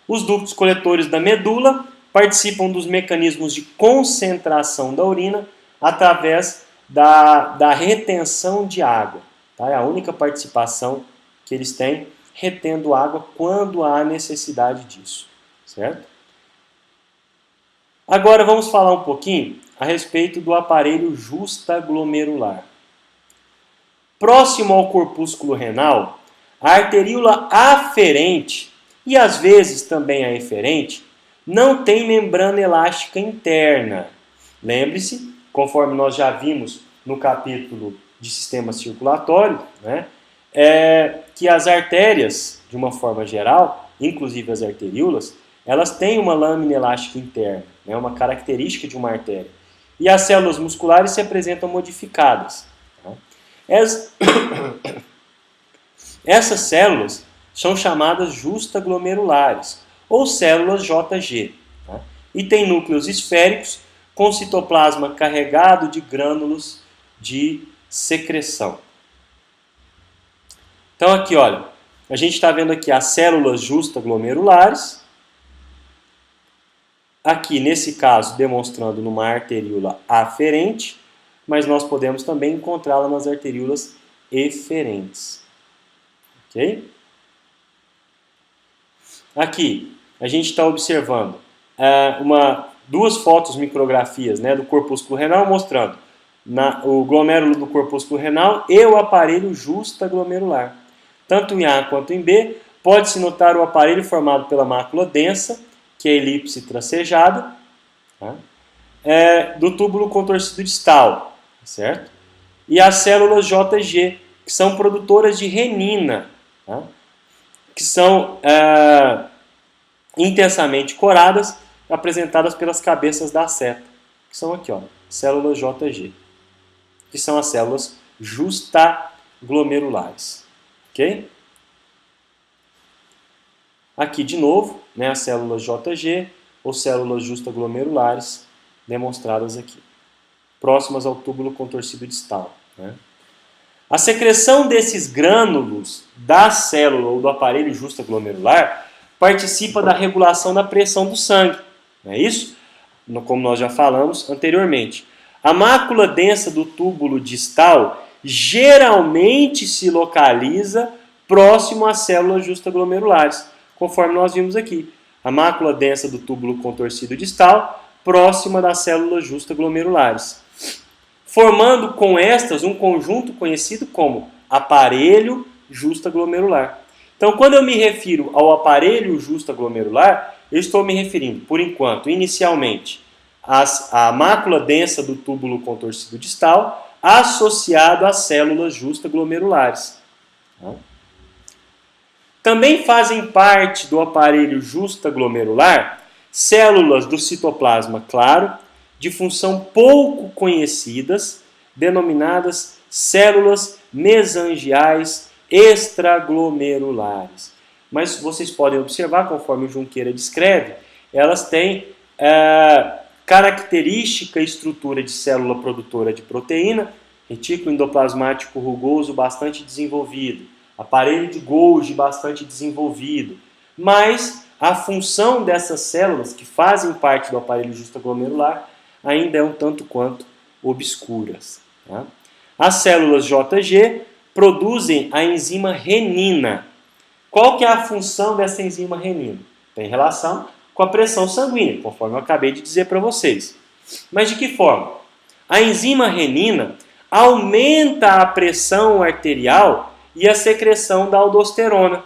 Os ductos coletores da medula participam dos mecanismos de concentração da urina através da retenção de água. Tá? É a única participação que eles têm, retendo água quando há necessidade disso. Certo? Agora vamos falar um pouquinho a respeito do aparelho justaglomerular. Próximo ao corpúsculo renal, a arteríola aferente e às vezes também a eferente não tem membrana elástica interna. Lembre-se, conforme nós já vimos no capítulo de sistema circulatório, né, que as artérias, de uma forma geral, inclusive as arteríolas, elas têm uma lâmina elástica interna, né, uma característica de uma artéria. E as células musculares se apresentam modificadas. Tá? Essas células são chamadas justaglomerulares, ou células JG, tá? E têm núcleos esféricos com citoplasma carregado de grânulos de secreção. Então aqui, olha, a gente está vendo aqui as células justaglomerulares, aqui nesse caso demonstrando numa arteríola aferente, mas nós podemos também encontrá-la nas arteríolas eferentes. Ok? Aqui, a gente está observando duas fotos micrografias, né, do corpúsculo renal mostrando o glomérulo do corpúsculo renal e o aparelho justaglomerular. Tanto em A quanto em B, pode-se notar o aparelho formado pela mácula densa, que é a elipse tracejada, tá? Do túbulo contorcido distal, certo? E as células JG, que são produtoras de renina, tá? Que são intensamente coradas, apresentadas pelas cabeças da seta, que são aqui, ó, células JG, que são as células justaglomerulares. Ok? Aqui de novo, né, as células JG, ou células justaglomerulares, demonstradas aqui, próximas ao túbulo contorcido distal. Né? A secreção desses grânulos da célula ou do aparelho justaglomerular participa da regulação da pressão do sangue. Não é isso? Como nós já falamos anteriormente. A mácula densa do túbulo distal geralmente se localiza próximo às células justaglomerulares, conforme nós vimos aqui. A mácula densa do túbulo contorcido distal próxima das células justaglomerulares, formando com estas um conjunto conhecido como aparelho justaglomerular. Então, quando eu me refiro ao aparelho justaglomerular, eu estou me referindo, por enquanto, inicialmente, à mácula densa do túbulo contorcido distal associado às células justaglomerulares. Também fazem parte do aparelho justaglomerular células do citoplasma claro, de função pouco conhecidas, denominadas células mesangiais extraglomerulares. Mas vocês podem observar, conforme o Junqueira descreve, elas têm característica e estrutura de célula produtora de proteína, retículo endoplasmático rugoso bastante desenvolvido, aparelho de Golgi bastante desenvolvido, mas a função dessas células que fazem parte do aparelho justaglomerular ainda é um tanto quanto obscuras. Tá? As células JG produzem a enzima renina. Qual que é a função dessa enzima renina? Tem relação com a pressão sanguínea, conforme eu acabei de dizer para vocês. Mas de que forma? A enzima renina aumenta a pressão arterial e a secreção da aldosterona.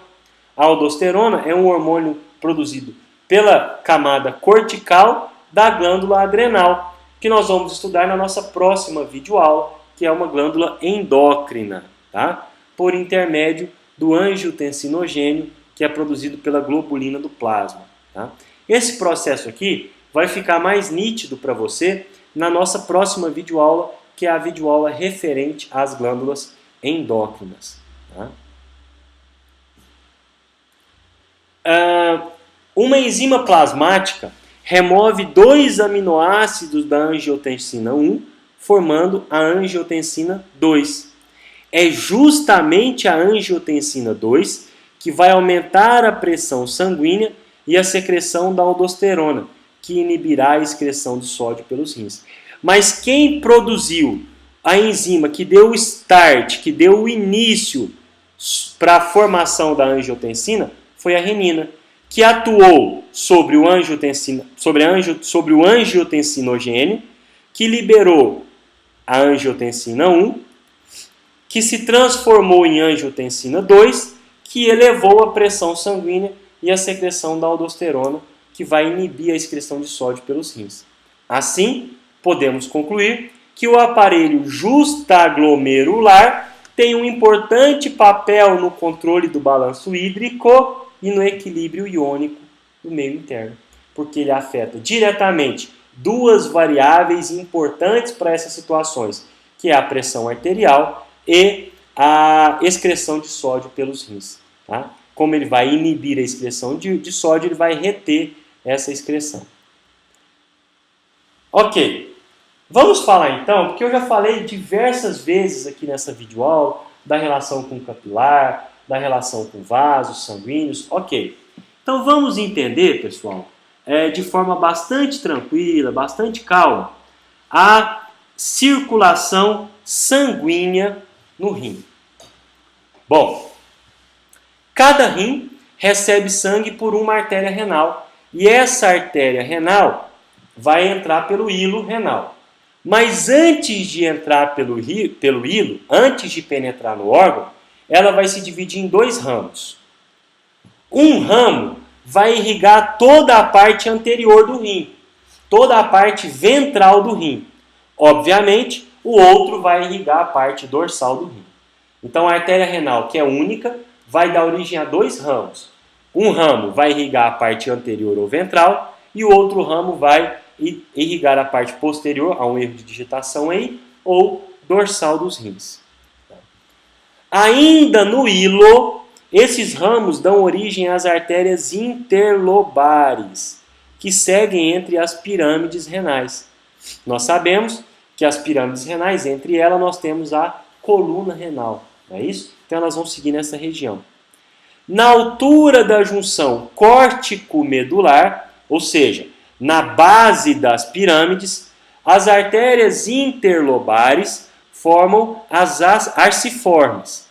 A aldosterona é um hormônio produzido pela camada cortical da glândula adrenal, que nós vamos estudar na nossa próxima videoaula, que é uma glândula endócrina, tá? Por intermédio do angiotensinogênio, que é produzido pela globulina do plasma. Tá? Esse processo aqui vai ficar mais nítido para você na nossa próxima videoaula, que é a videoaula referente às glândulas endócrinas. Tá? Uma enzima plasmática remove 2 aminoácidos da angiotensina 1, formando a angiotensina 2. É justamente a angiotensina 2 que vai aumentar a pressão sanguínea e a secreção da aldosterona, que inibirá a excreção de sódio pelos rins. Mas quem produziu a enzima que deu o start, que deu o início para a formação da angiotensina, foi a renina, que atuou sobre o angiotensinogênio, que liberou a angiotensina 1, que se transformou em angiotensina 2, que elevou a pressão sanguínea e a secreção da aldosterona, que vai inibir a excreção de sódio pelos rins. Assim, podemos concluir que o aparelho justaglomerular tem um importante papel no controle do balanço hídrico e no equilíbrio iônico do meio interno, porque ele afeta diretamente 2 variáveis importantes para essas situações, que é a pressão arterial e a excreção de sódio pelos rins. Tá? Como ele vai inibir a excreção de sódio, ele vai reter essa excreção. Ok, vamos falar então, porque eu já falei diversas vezes aqui nessa videoaula da relação com o capilar, da relação com vasos sanguíneos. Ok, então vamos entender, pessoal, de forma bastante tranquila, bastante calma, a circulação sanguínea no rim. Bom, cada rim recebe sangue por uma artéria renal e essa artéria renal vai entrar pelo hilo renal. Mas antes de entrar pelo hilo, antes de penetrar no órgão, ela vai se dividir em 2 ramos. Um ramo vai irrigar toda a parte anterior do rim, toda a parte ventral do rim. Obviamente, o outro vai irrigar a parte dorsal do rim. Então, a artéria renal, que é única, vai dar origem a 2 ramos. Um ramo vai irrigar a parte anterior ou ventral e o outro ramo vai irrigar a parte posterior, há um erro de digitação aí, ou dorsal dos rins. Ainda no hilo, esses ramos dão origem às artérias interlobares, que seguem entre as pirâmides renais. Nós sabemos que as pirâmides renais, entre elas, nós temos a coluna renal, não é isso? Então elas vão seguir nessa região. Na altura da junção córtico-medular, ou seja, na base das pirâmides, as artérias interlobares formam as arciformes,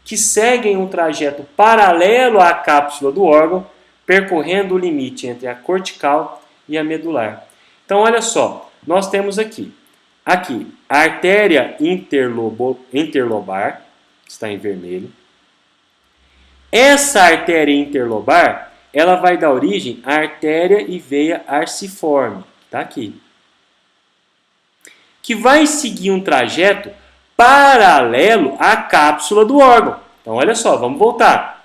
que seguem um trajeto paralelo à cápsula do órgão, percorrendo o limite entre a cortical e a medular. Então, olha só, nós temos aqui a artéria interlobar, que está em vermelho. Essa artéria interlobar, ela vai dar origem à artéria e veia arciforme, está aqui, que vai seguir um trajeto paralelo à cápsula do órgão. Então, olha só, vamos voltar.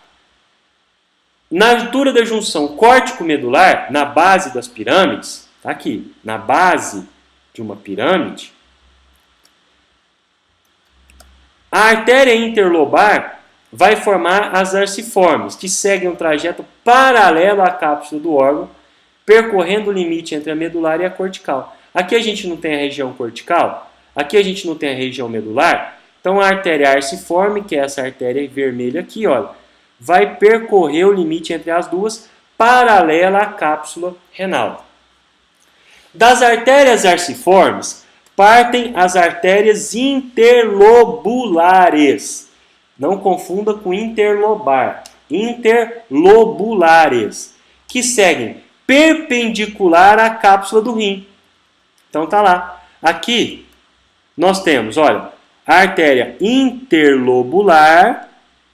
Na altura da junção córtico-medular, na base das pirâmides, está aqui, na base de uma pirâmide, a artéria interlobar vai formar as arciformes, que seguem um trajeto paralelo à cápsula do órgão, percorrendo o limite entre a medular e a cortical. Aqui a gente não tem a região cortical, aqui a gente não tem a região medular, então a artéria arciforme, que é essa artéria vermelha aqui, olha, vai percorrer o limite entre as duas, paralela à cápsula renal. Das artérias arciformes, partem as artérias interlobulares. Não confunda com interlobar. Interlobulares, que seguem perpendicular à cápsula do rim. Então tá lá. Aqui nós temos, olha, a artéria interlobular,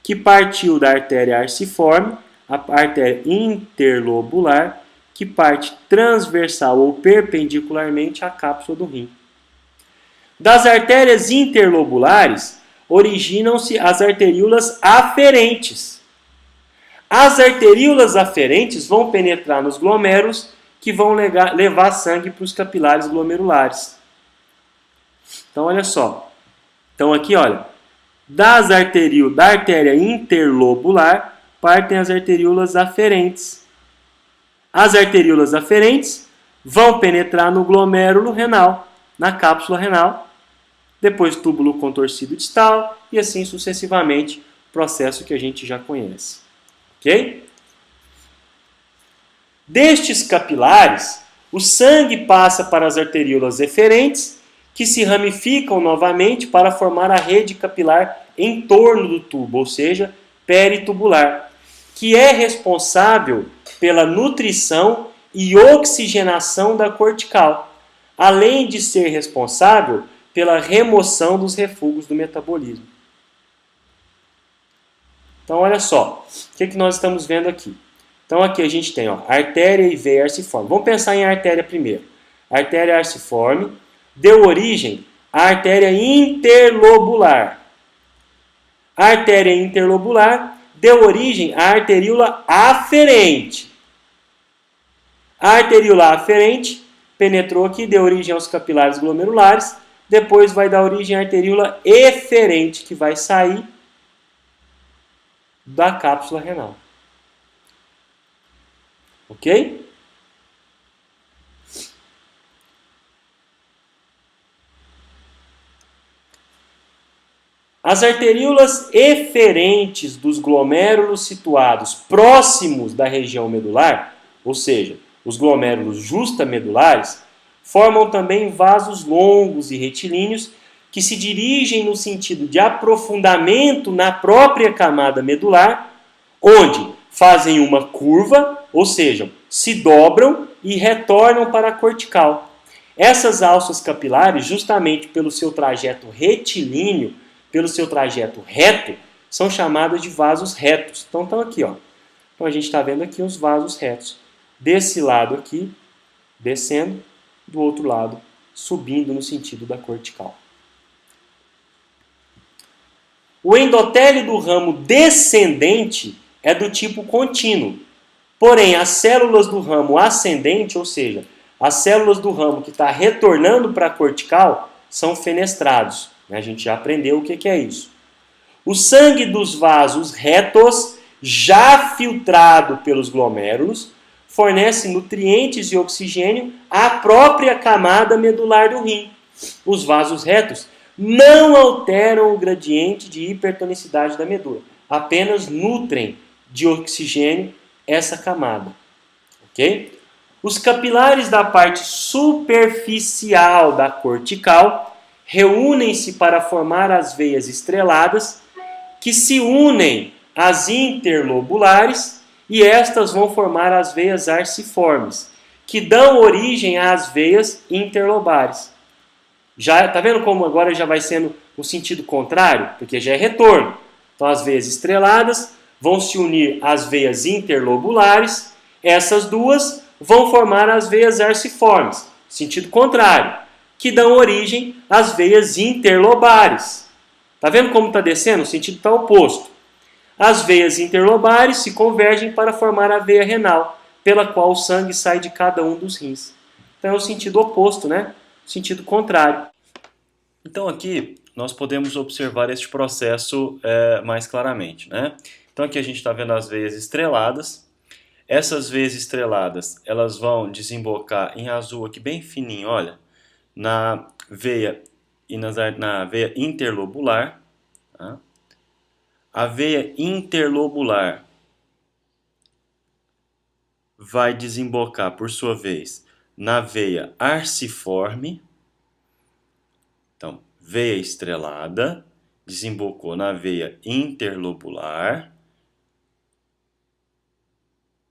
que partiu da artéria arciforme, a artéria interlobular, que parte transversal ou perpendicularmente à cápsula do rim. Das artérias interlobulares, originam-se as arteríolas aferentes. As arteríolas aferentes vão penetrar nos glomérulos, que vão levar sangue para os capilares glomerulares. Então, olha só. Então, aqui, olha, da artéria interlobular partem as arteríolas aferentes. As arteríolas aferentes vão penetrar no glomérulo renal, na cápsula renal, depois túbulo contorcido distal e assim sucessivamente, processo que a gente já conhece. Ok? Destes capilares, o sangue passa para as arteríolas eferentes, que se ramificam novamente para formar a rede capilar em torno do tubo, ou seja, peritubular, que é responsável pela nutrição e oxigenação da cortical, além de ser responsável pela remoção dos refugos do metabolismo. Então, olha só, o que nós estamos vendo aqui? Então, aqui a gente tem artéria e veia arciforme. Vamos pensar em artéria primeiro. A artéria arciforme deu origem à artéria interlobular. A artéria interlobular deu origem à arteríola aferente. A arteríola aferente penetrou aqui, deu origem aos capilares glomerulares, depois vai dar origem à arteríola eferente, que vai sair da cápsula renal. Ok? As arteríolas eferentes dos glomérulos situados próximos da região medular, ou seja, os glomérulos justamedulares, formam também vasos longos e retilíneos que se dirigem no sentido de aprofundamento na própria camada medular, onde fazem uma curva, ou seja, se dobram e retornam para a cortical. Essas alças capilares, justamente pelo seu trajeto retilíneo, pelo seu trajeto reto, são chamadas de vasos retos. Então, estão aqui, ó. Então, a gente está vendo aqui os vasos retos. Desse lado aqui, descendo, do outro lado, subindo no sentido da cortical. O endotélio do ramo descendente é do tipo contínuo. Porém, as células do ramo ascendente, ou seja, as células do ramo que está retornando para a cortical, são fenestrados. A gente já aprendeu o que é isso. O sangue dos vasos retos, já filtrado pelos glomérulos, fornece nutrientes e oxigênio à própria camada medular do rim. Os vasos retos não alteram o gradiente de hipertonicidade da medula, apenas nutrem de oxigênio essa camada. Ok? Os capilares da parte superficial da cortical reúnem-se para formar as veias estreladas, que se unem às interlobulares, e estas vão formar as veias arciformes, que dão origem às veias interlobares. Já tá vendo como agora já vai sendo o sentido contrário? Porque já é retorno. Então as veias estreladas vão se unir às veias interlobulares, essas duas vão formar as veias arciformes, sentido contrário, que dão origem às veias interlobares. Tá vendo como está descendo? O sentido está oposto. As veias interlobares se convergem para formar a veia renal, pela qual o sangue sai de cada um dos rins. Então é o sentido oposto, né? O sentido contrário. Então aqui nós podemos observar este processo mais claramente, né? Então aqui a gente está vendo as veias estreladas. Essas veias estreladas, elas vão desembocar em azul aqui bem fininho, olha, na veia e na veia interlobular. Tá? A veia interlobular vai desembocar, por sua vez, na veia arciforme. Então, veia estrelada, desembocou na veia interlobular,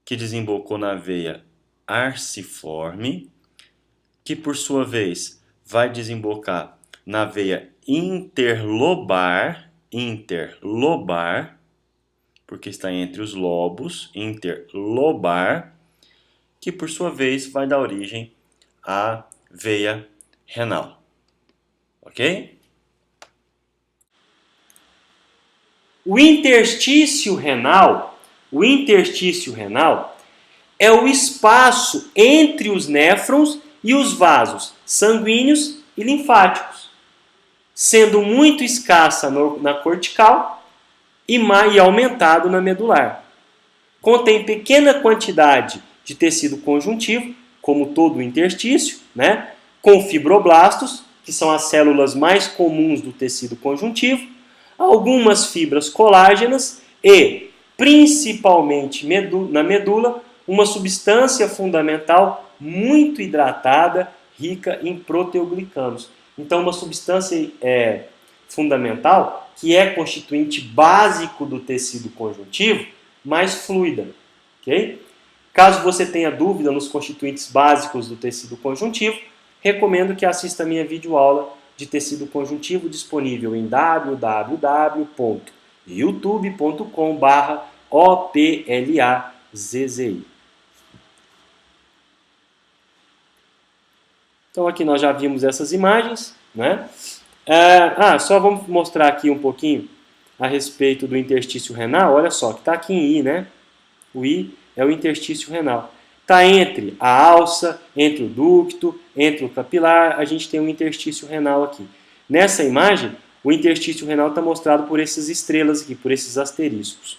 que desembocou na veia arciforme, que por sua vez vai desembocar na veia interlobar, porque está entre os lobos, interlobar, que por sua vez vai dar origem à veia renal. Ok? O interstício renal é o espaço entre os néfrons e os vasos sanguíneos e linfáticos. sendo muito escassa na cortical e aumentado na medular. Contém pequena quantidade de tecido conjuntivo, como todo o interstício, né? Com fibroblastos, que são as células mais comuns do tecido conjuntivo, algumas fibras colágenas e, principalmente na medula, uma substância fundamental muito hidratada, rica em proteoglicanos. Então, uma substância fundamental que é constituinte básico do tecido conjuntivo, mais fluida. Okay? Caso você tenha dúvida nos constituintes básicos do tecido conjuntivo, recomendo que assista a minha videoaula de tecido conjuntivo disponível em www.youtube.com/OPLAZZI. Então aqui nós já vimos essas imagens, né? Só vamos mostrar aqui um pouquinho a respeito do interstício renal. Olha só, que está aqui em I, né? O I é o interstício renal. Está entre a alça, entre o ducto, entre o capilar, a gente tem um interstício renal aqui. Nessa imagem, o interstício renal está mostrado por essas estrelas aqui, por esses asteriscos.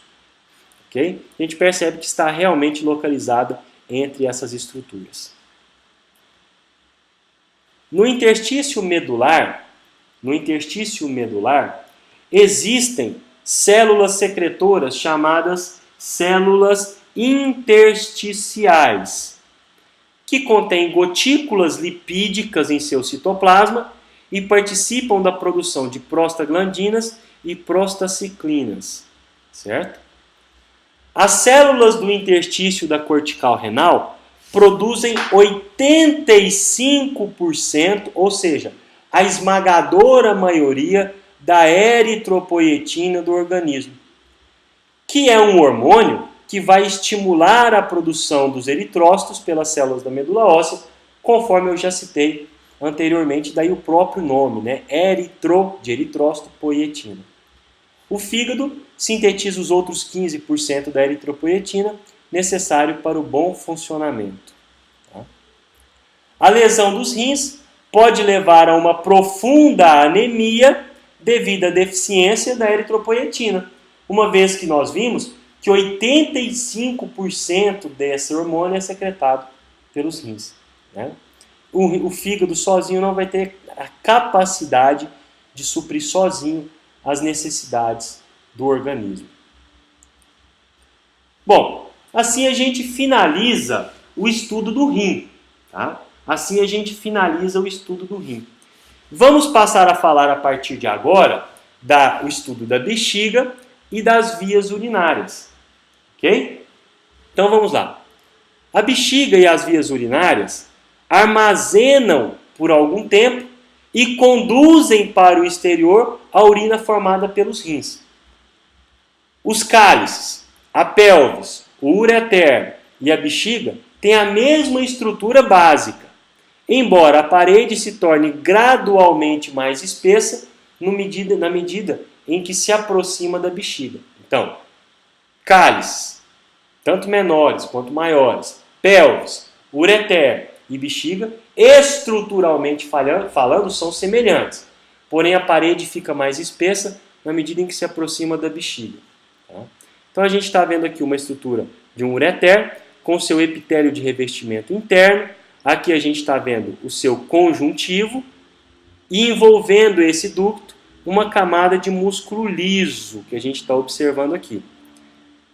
Okay? A gente percebe que está realmente localizado entre essas estruturas. No interstício medular, existem células secretoras chamadas células intersticiais, que contêm gotículas lipídicas em seu citoplasma e participam da produção de prostaglandinas e prostaciclinas, certo? As células do interstício da cortical renal produzem 85%, ou seja, a esmagadora maioria da eritropoietina do organismo, que é um hormônio que vai estimular a produção dos eritrócitos pelas células da medula óssea, conforme eu já citei anteriormente, daí o próprio nome, né? De eritrócito, poietina. O fígado sintetiza os outros 15% da eritropoietina necessário para o bom funcionamento. A lesão dos rins pode levar a uma profunda anemia devido à deficiência da eritropoietina, uma vez que nós vimos que 85% desse hormônio é secretado pelos rins. Né? O fígado sozinho não vai ter a capacidade de suprir sozinho as necessidades do organismo. Bom, assim a gente finaliza o estudo do rim. Tá? Assim a gente finaliza o estudo do rim. Vamos passar a falar a partir de agora o estudo da bexiga e das vias urinárias. Ok? Então vamos lá. A bexiga e as vias urinárias armazenam por algum tempo e conduzem para o exterior a urina formada pelos rins. Os cálices, a pelvis, o ureter e a bexiga têm a mesma estrutura básica, embora a parede se torne gradualmente mais espessa na medida em que se aproxima da bexiga. Então, cálices, tanto menores quanto maiores, pelvis, ureter e bexiga, estruturalmente falando, são semelhantes. Porém, a parede fica mais espessa na medida em que se aproxima da bexiga. Tá? Então, a gente está vendo aqui uma estrutura de um ureter com seu epitélio de revestimento interno. Aqui a gente está vendo o seu conjuntivo e envolvendo esse ducto uma camada de músculo liso, que a gente está observando aqui.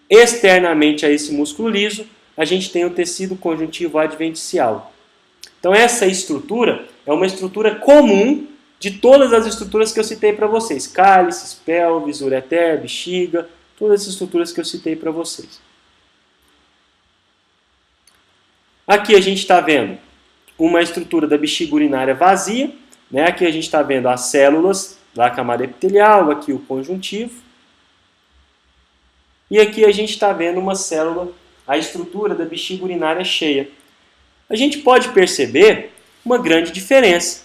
Externamente a esse músculo liso, a gente tem o tecido conjuntivo adventicial. Então essa estrutura é uma estrutura comum de todas as estruturas que eu citei para vocês. Cálices, pelvis, ureter, bexiga, todas as estruturas que eu citei para vocês. Aqui a gente está vendo uma estrutura da bexiga urinária vazia. Né? Aqui a gente está vendo as células da camada epitelial, aqui o conjuntivo. E aqui a gente está vendo uma célula, a estrutura da bexiga urinária cheia. A gente pode perceber uma grande diferença.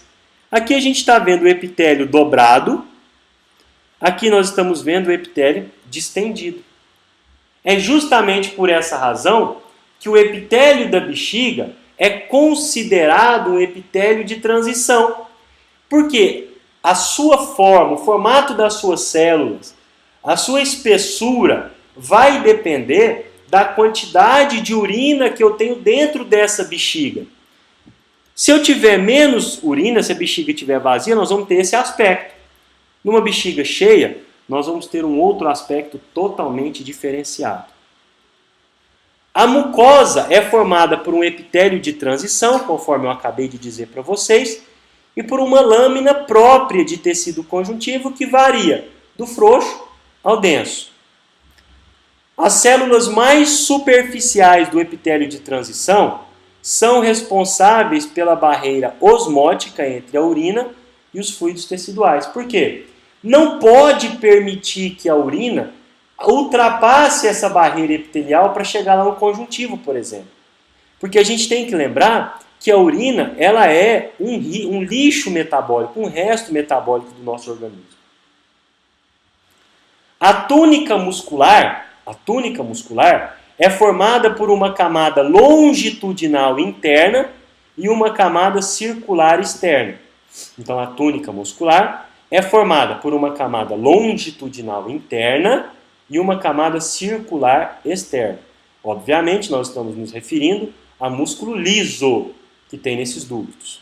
Aqui a gente está vendo o epitélio dobrado. Aqui nós estamos vendo o epitélio distendido. É justamente por essa razão que o epitélio da bexiga é considerado um epitélio de transição. Porque a sua forma, o formato das suas células, a sua espessura vai depender da quantidade de urina que eu tenho dentro dessa bexiga. Se eu tiver menos urina, se a bexiga estiver vazia, nós vamos ter esse aspecto. Numa bexiga cheia, nós vamos ter um outro aspecto totalmente diferenciado. A mucosa é formada por um epitélio de transição, conforme eu acabei de dizer para vocês, e por uma lâmina própria de tecido conjuntivo que varia do frouxo ao denso. As células mais superficiais do epitélio de transição são responsáveis pela barreira osmótica entre a urina e os fluidos teciduais. Por quê? Não pode permitir que a urina ultrapasse essa barreira epitelial para chegar lá no conjuntivo, por exemplo. Porque a gente tem que lembrar que a urina ela é um lixo metabólico, um resto metabólico do nosso organismo. A túnica muscular é formada por uma camada longitudinal interna e uma camada circular externa. Então, a túnica muscular é formada por uma camada longitudinal interna e uma camada circular externa. Obviamente, nós estamos nos referindo a músculo liso que tem nesses ductos.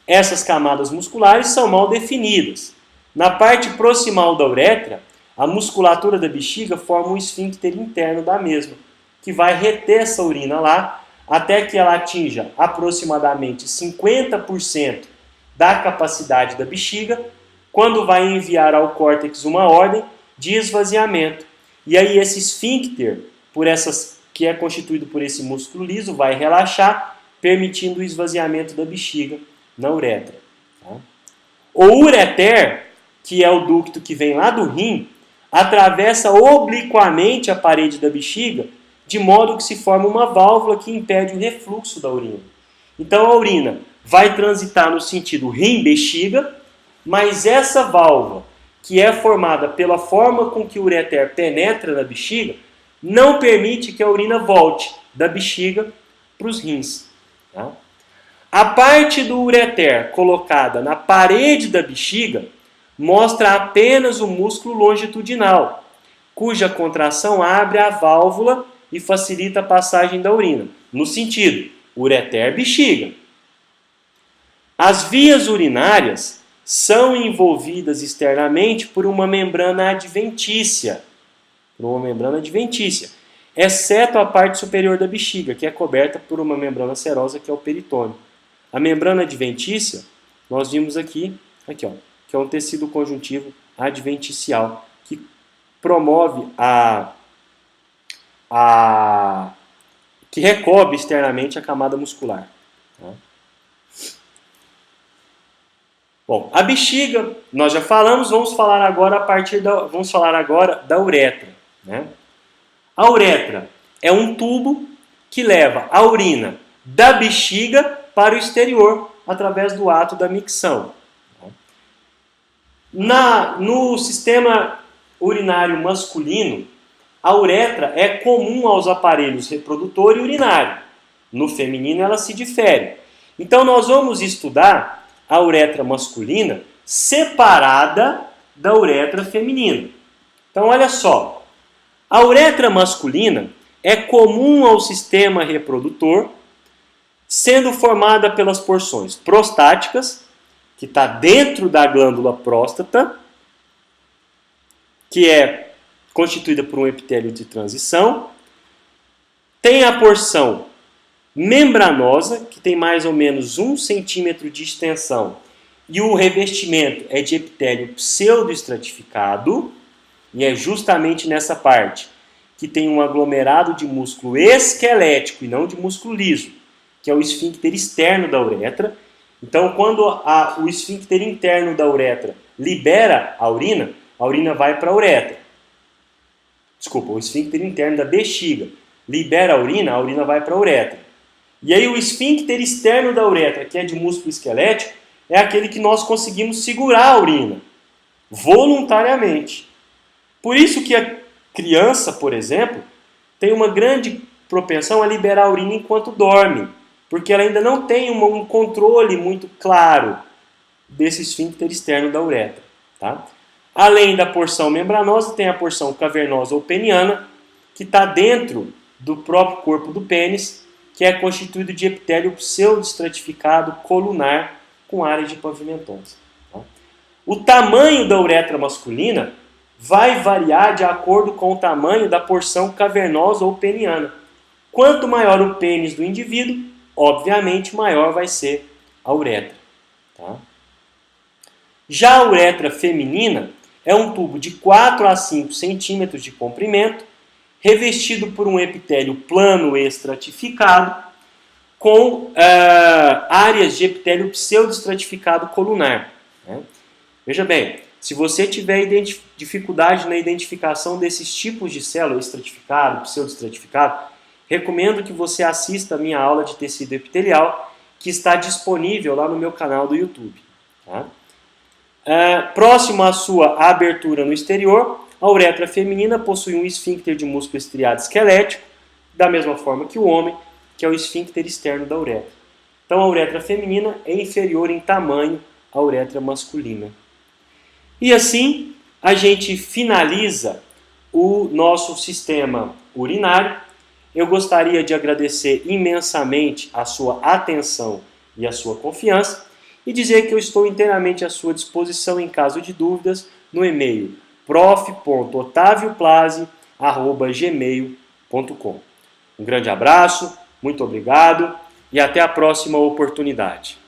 Essas camadas musculares são mal definidas. Na parte proximal da uretra, a musculatura da bexiga forma um esfíncter interno da mesma, que vai reter essa urina lá até que ela atinja aproximadamente 50% da capacidade da bexiga, quando vai enviar ao córtex uma ordem de esvaziamento. E aí esse esfíncter, que é constituído por esse músculo liso, vai relaxar, permitindo o esvaziamento da bexiga na uretra. Tá? O ureter, que é o ducto que vem lá do rim, atravessa obliquamente a parede da bexiga, de modo que se forma uma válvula que impede o refluxo da urina. Então a urina vai transitar no sentido rim-bexiga, mas essa válvula, que é formada pela forma com que o ureter penetra na bexiga, não permite que a urina volte da bexiga para os rins. Tá? A parte do ureter colocada na parede da bexiga mostra apenas o músculo longitudinal, cuja contração abre a válvula e facilita a passagem da urina, no sentido ureter-bexiga. As vias urinárias são envolvidas externamente por uma membrana adventícia, exceto a parte superior da bexiga, que é coberta por uma membrana serosa, que é o peritônio. A membrana adventícia, nós vimos aqui ó, que é um tecido conjuntivo adventicial, que promove que recobre externamente a camada muscular. Tá? Bom, a bexiga, nós já falamos, vamos falar agora da uretra. Né? A uretra é um tubo que leva a urina da bexiga para o exterior, através do ato da micção. No sistema urinário masculino, a uretra é comum aos aparelhos reprodutor e urinário. No feminino ela se difere. Então nós vamos estudar a uretra masculina separada da uretra feminina. Então olha só, a uretra masculina é comum ao sistema reprodutor, sendo formada pelas porções prostáticas, que está dentro da glândula próstata, que é constituída por um epitélio de transição. Tem a porção membranosa, que tem mais ou menos 1 centímetro de extensão, e o revestimento é de epitélio pseudoestratificado, e é justamente nessa parte que tem um aglomerado de músculo esquelético e não de músculo liso, que é o esfíncter externo da uretra. Então, quando o esfíncter interno da uretra libera a urina vai para a uretra. Desculpa, o esfíncter interno da bexiga libera a urina vai para a uretra. E aí o esfíncter externo da uretra, que é de músculo esquelético, é aquele que nós conseguimos segurar a urina, voluntariamente. Por isso que a criança, por exemplo, tem uma grande propensão a liberar a urina enquanto dorme, porque ela ainda não tem um controle muito claro desse esfíncter externo da uretra. Tá? Além da porção membranosa, tem a porção cavernosa ou peniana, que está dentro do próprio corpo do pênis, que é constituído de epitélio pseudoestratificado colunar com área de pavimentose. Tá? O tamanho da uretra masculina vai variar de acordo com o tamanho da porção cavernosa ou peniana. Quanto maior o pênis do indivíduo, obviamente maior vai ser a uretra. Tá? Já a uretra feminina é um tubo de 4 a 5 centímetros de comprimento, revestido por um epitélio plano estratificado, com áreas de epitélio pseudoestratificado colunar. Né? Veja bem, se você tiver dificuldade na identificação desses tipos de célula, estratificado, pseudoestratificado, recomendo que você assista a minha aula de tecido epitelial, que está disponível lá no meu canal do YouTube. Tá? Próximo à sua abertura no exterior, a uretra feminina possui um esfíncter de músculo estriado esquelético, da mesma forma que o homem, que é o esfíncter externo da uretra. Então a uretra feminina é inferior em tamanho à uretra masculina. E assim a gente finaliza o nosso sistema urinário. Eu gostaria de agradecer imensamente a sua atenção e a sua confiança e dizer que eu estou inteiramente à sua disposição em caso de dúvidas no e-mail prof.otavioplase@gmail.com. Um grande abraço, muito obrigado e até a próxima oportunidade.